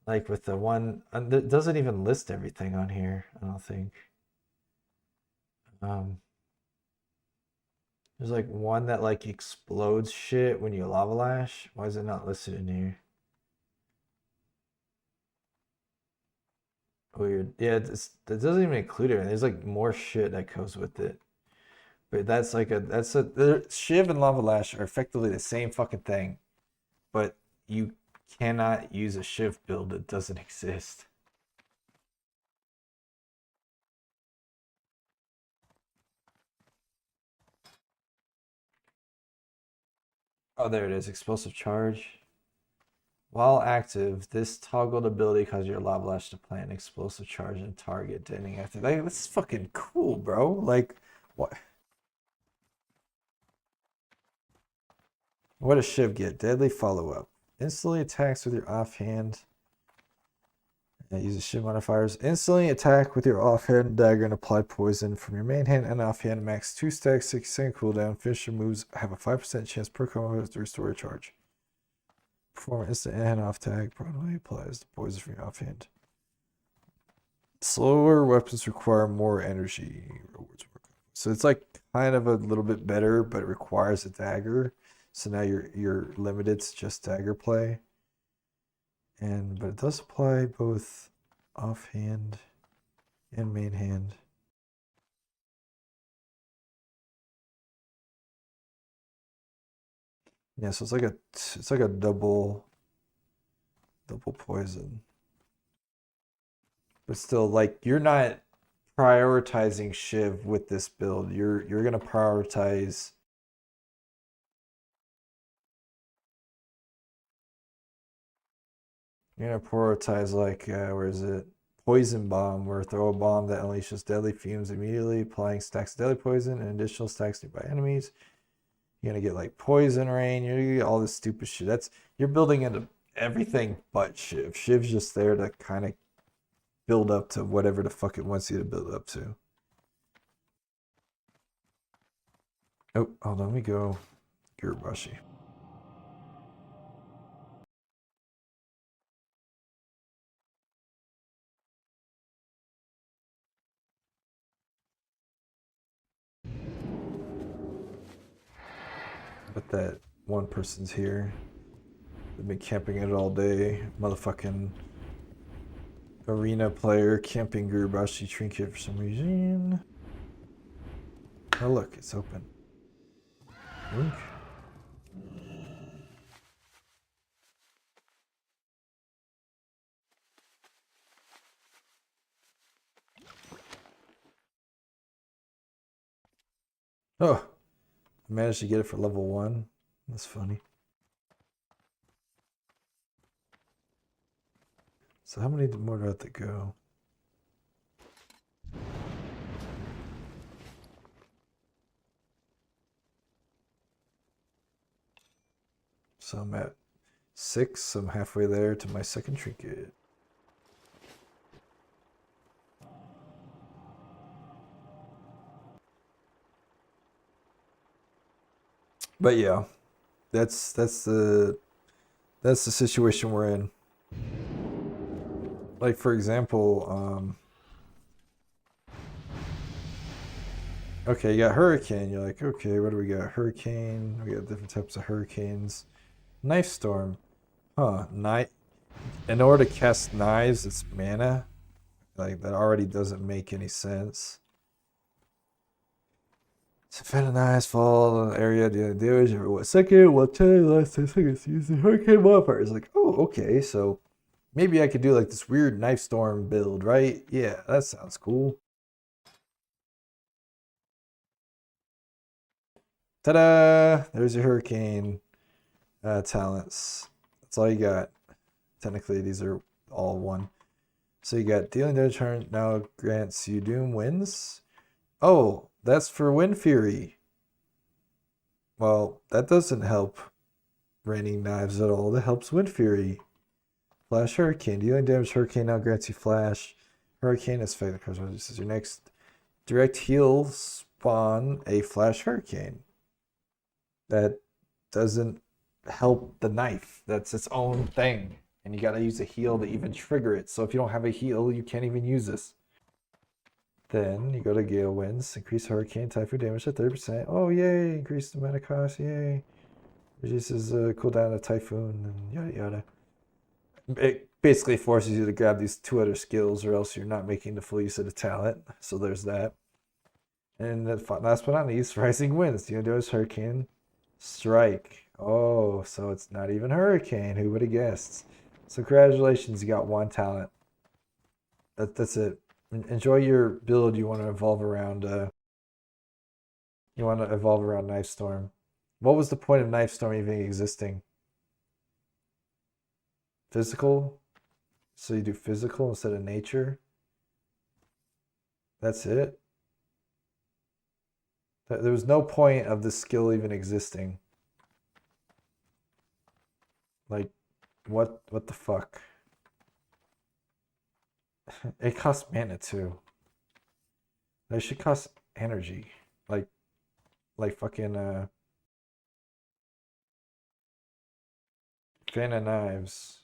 S1: Like with the one, it doesn't even list everything on here, I don't think. Um, there's like one that like explodes shit when you Lava Lash. Why is it not listed in here? Weird. Yeah, it doesn't even include it. There's like more shit that goes with it. But Shiv and Lava Lash are effectively the same fucking thing, but you cannot use a Shiv build that doesn't exist. Oh, there it is. Explosive charge. While active, this toggled ability causes your lava lash to plant explosive charge and target ending after. Like, that's fucking cool, bro. Like, what? What does Shiv get? Deadly follow-up. Instantly attacks with your offhand. Uses Shiv modifiers. Instantly attack with your offhand dagger and apply poison from your main hand and offhand. Max 2 stacks, 6-second cooldown. Finisher moves have a 5% chance per combo to restore your charge. Perform instant and off tag. Probably applies the poison from your offhand. Slower weapons require more energy. So it's like kind of a little bit better, but it requires a dagger. So now you're limited to just dagger play. But it does apply both offhand and main hand. Yeah, so it's like a double poison. But still, like, you're not prioritizing Shiv with this build. You're gonna prioritize. You're gonna prioritize, like, where is it? Poison bomb, where throw a bomb that unleashes deadly fumes immediately, applying stacks of deadly poison and additional stacks nearby enemies. You're gonna get like poison rain. You're gonna get all this stupid shit. You're building into everything but Shiv. Shiv's just there to kind of build up to whatever the fuck it wants you to build up to. Oh, hold on, let me go Gurubashi. But that one person's here. They've been camping it all day. Motherfucking arena player camping Gurubashi trinket for some reason. Oh look, it's open. Link. Oh, I managed to get it for level 1. That's funny. So how many more do I have to go? So I'm at 6. I'm halfway there to my second trinket. But yeah, that's the situation we're in. Like, for example, okay, you got hurricane. You're like, okay, what do we got? Hurricane. We got different types of hurricanes. Knife storm. Huh. In order to cast knives, it's mana. Like, that already doesn't make any sense. Defend a knives fall area dealing damage every 1 second. 1 10 last 10 seconds using hurricane modifier. It's like, oh, okay, so maybe I could do like this weird knife storm build, right? Yeah, that sounds cool. Ta-da! There's your hurricane talents. That's all you got. Technically, these are all one. So you got dealing damage turn now grants you doom winds. Oh, that's for Wind Fury. Well, that doesn't help raining knives at all. That helps Wind Fury. Flash Hurricane. Dealing damage Hurricane now grants you Flash. Hurricane is fake. This is your next direct heal spawn a Flash Hurricane. That doesn't help the knife. That's its own thing. And you gotta use a heal to even trigger it. So if you don't have a heal, you can't even use this. Then you go to Gale Winds, increase Hurricane Typhoon damage to 30%. Oh, yay! Increase the mana cost, yay! Reduces cooldown of Typhoon and yada yada. It basically forces you to grab these 2 other skills, or else you're not making the full use of the talent. So there's that. And the last but not least, Rising Winds. You know, Hurricane Strike. Oh, so it's not even Hurricane. Who would have guessed? So congratulations, you got 1 talent. That's it. Enjoy your build. You want to evolve around. You want to evolve around Knife Storm. What was the point of Knife Storm even existing? Physical? So you do physical instead of nature? That's it? There was no point of this skill even existing. Like, what the fuck? It costs mana too. It should cost energy. Like fucking Fan of Knives.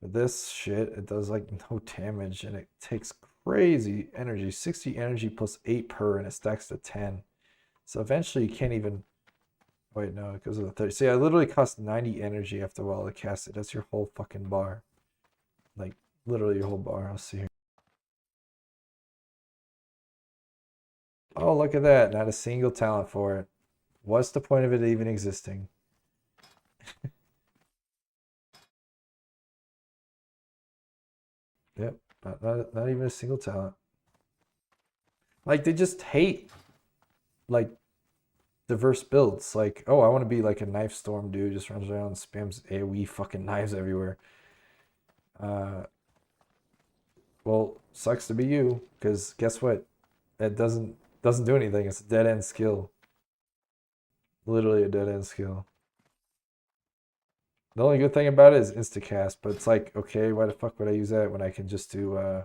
S1: But this shit, it does like no damage and it takes crazy energy. 60 energy plus 8 per and it stacks to 10. So eventually you can't even. Wait, no, it goes to the 30. See, I literally cost 90 energy after a while to cast it. That's your whole fucking bar. Like, literally your whole bar. I'll see here. Oh, look at that. Not a single talent for it. What's the point of it even existing? Yep, not even a single talent. Like, they just hate, like, diverse builds. Like, oh, I want to be like a Knife Storm dude, just runs around and spams AoE fucking knives everywhere. Well, sucks to be you, because guess what? That doesn't do anything. It's a dead end skill. Literally a dead end skill. The only good thing about it is instacast, but it's like, okay, why the fuck would I use that when I can just do I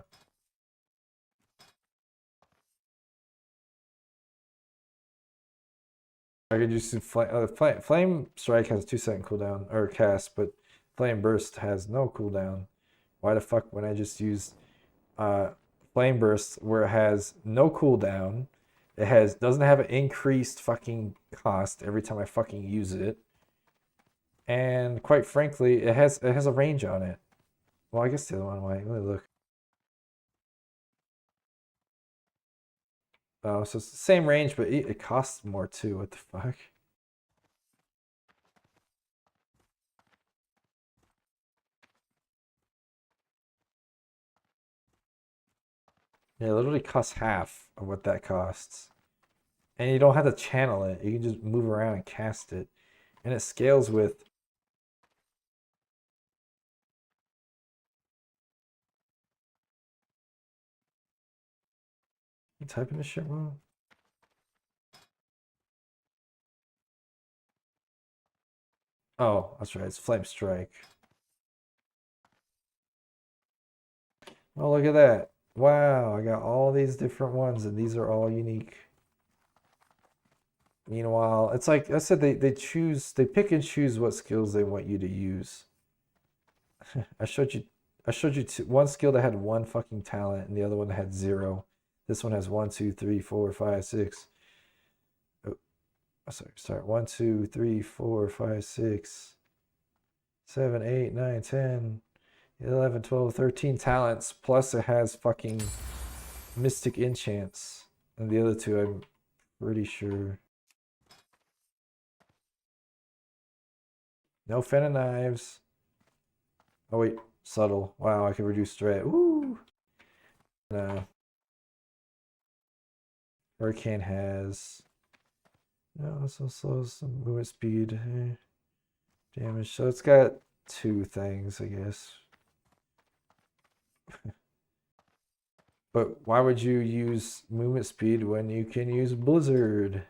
S1: could just do flame strike has a 2-second cooldown or cast, but flame burst has no cooldown. Why the fuck would I just use flame burst where it has no cooldown? It doesn't have an increased fucking cost every time I fucking use it. And quite frankly, it has a range on it. Well, I guess the other one might. Let me look. Oh, so it's the same range, but it costs more too. What the fuck? Yeah, it literally costs half of what that costs. And you don't have to channel it. You can just move around and cast it. And it scales with. You typing this shit wrong? Oh, that's right. It's Flame Strike. Oh, look at that. Wow, I got all these different ones, and these are all unique. Meanwhile, it's like I said, they pick and choose what skills they want you to use. I showed you one skill that had one fucking talent, and the other one that had 0. This one has 1, 2, 3, 4, 5, 6. Oh, sorry. 1, 2, 3, 4, 5, 6, 7, 8, 9, 10, 11, 12, 13 talents. Plus it has fucking Mystic Enchants. And the other two, I'm pretty sure. No Fan of Knives. Oh wait, subtle. Wow, I can reduce threat. Ooh. No. Hurricane has. No, so slows some movement speed. Damage. So it's got 2 things, I guess. But why would you use movement speed when you can use Blizzard?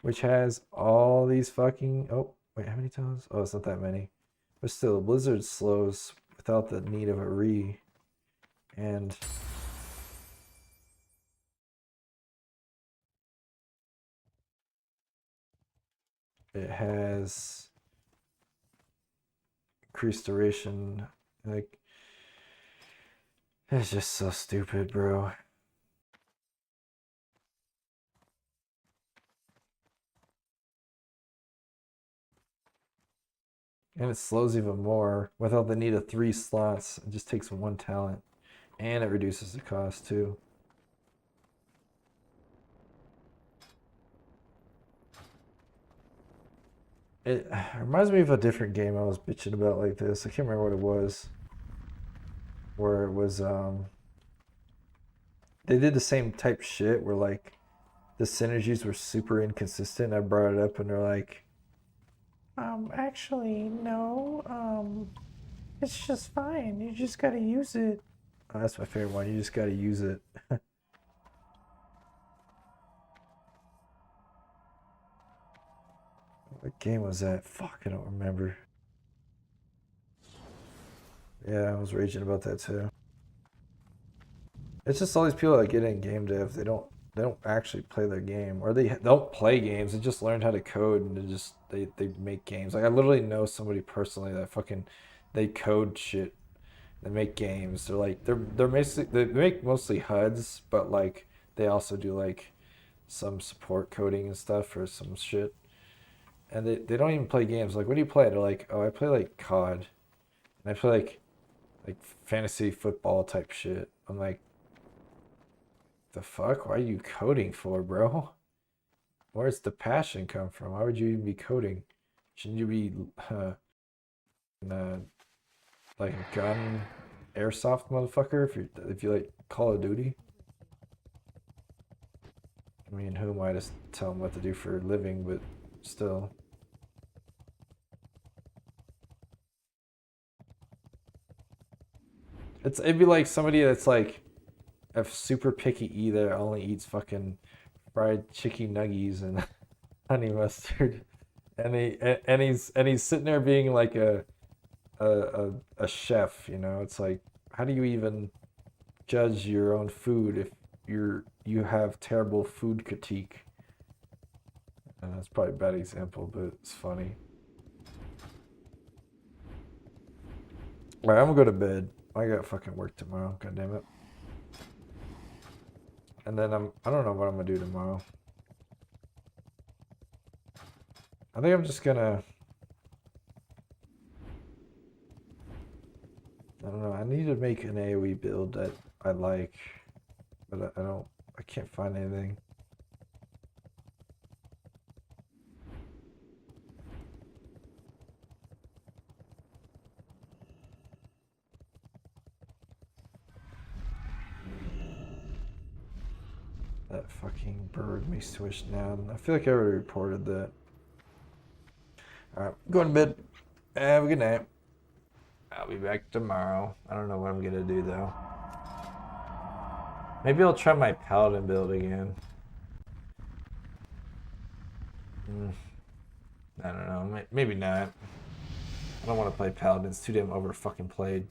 S1: Which has all these fucking. Oh, wait, how many times? Oh, it's not that many. But still, Blizzard slows without the need of a re. And. It has increased duration. Like. It's just so stupid, bro. And it slows even more without the need of 3 slots. It just takes 1 talent. And it reduces the cost too. It reminds me of a different game I was bitching about like this. I can't remember what it was. Where it was they did the same type shit where like the synergies were super inconsistent. I brought it up and they're like, actually, no, it's just fine. You just gotta use it. Oh, that's my favorite one. You just gotta use it. What game was that? Fuck, I don't remember. Yeah, I was raging about that too. It's just all these people that get in game dev, they don't actually play their game, or they don't play games. They just learned how to code and they make games. Like I literally know somebody personally that fucking they code shit. They make games. They're basically they make mostly HUDs, but like they also do like some support coding and stuff or some shit. And they don't even play games. Like what do you play? They're like, oh, I play like COD, and I play like fantasy football type shit. I'm like, the fuck? Why are you coding for, bro? Where's the passion come from? Why would you even be coding? Shouldn't you be uh, like a gun airsoft motherfucker if you like Call of Duty? I mean, who am I to tell them what to do for a living? But still, it'd be like somebody that's like a super picky eater that only eats fucking fried chicken nuggies and honey mustard, and he's sitting there being like a chef. It's like, how do you even judge your own food if you have terrible food critique? And that's probably a bad example, but it's funny. All right, I'm gonna go to bed. I got fucking work tomorrow. God damn it. And then I don't know what I'm gonna do tomorrow. I think I'm just gonna. I don't know. I need to make an AoE build that I like, but I don't. I can't find anything. That fucking bird makes too much now. I feel like I already reported that. Alright, going to bed. Have a good night. I'll be back tomorrow. I don't know what I'm gonna do though. Maybe I'll try my paladin build again. I don't know. Maybe not. I don't want to play paladin. It's too damn over fucking played.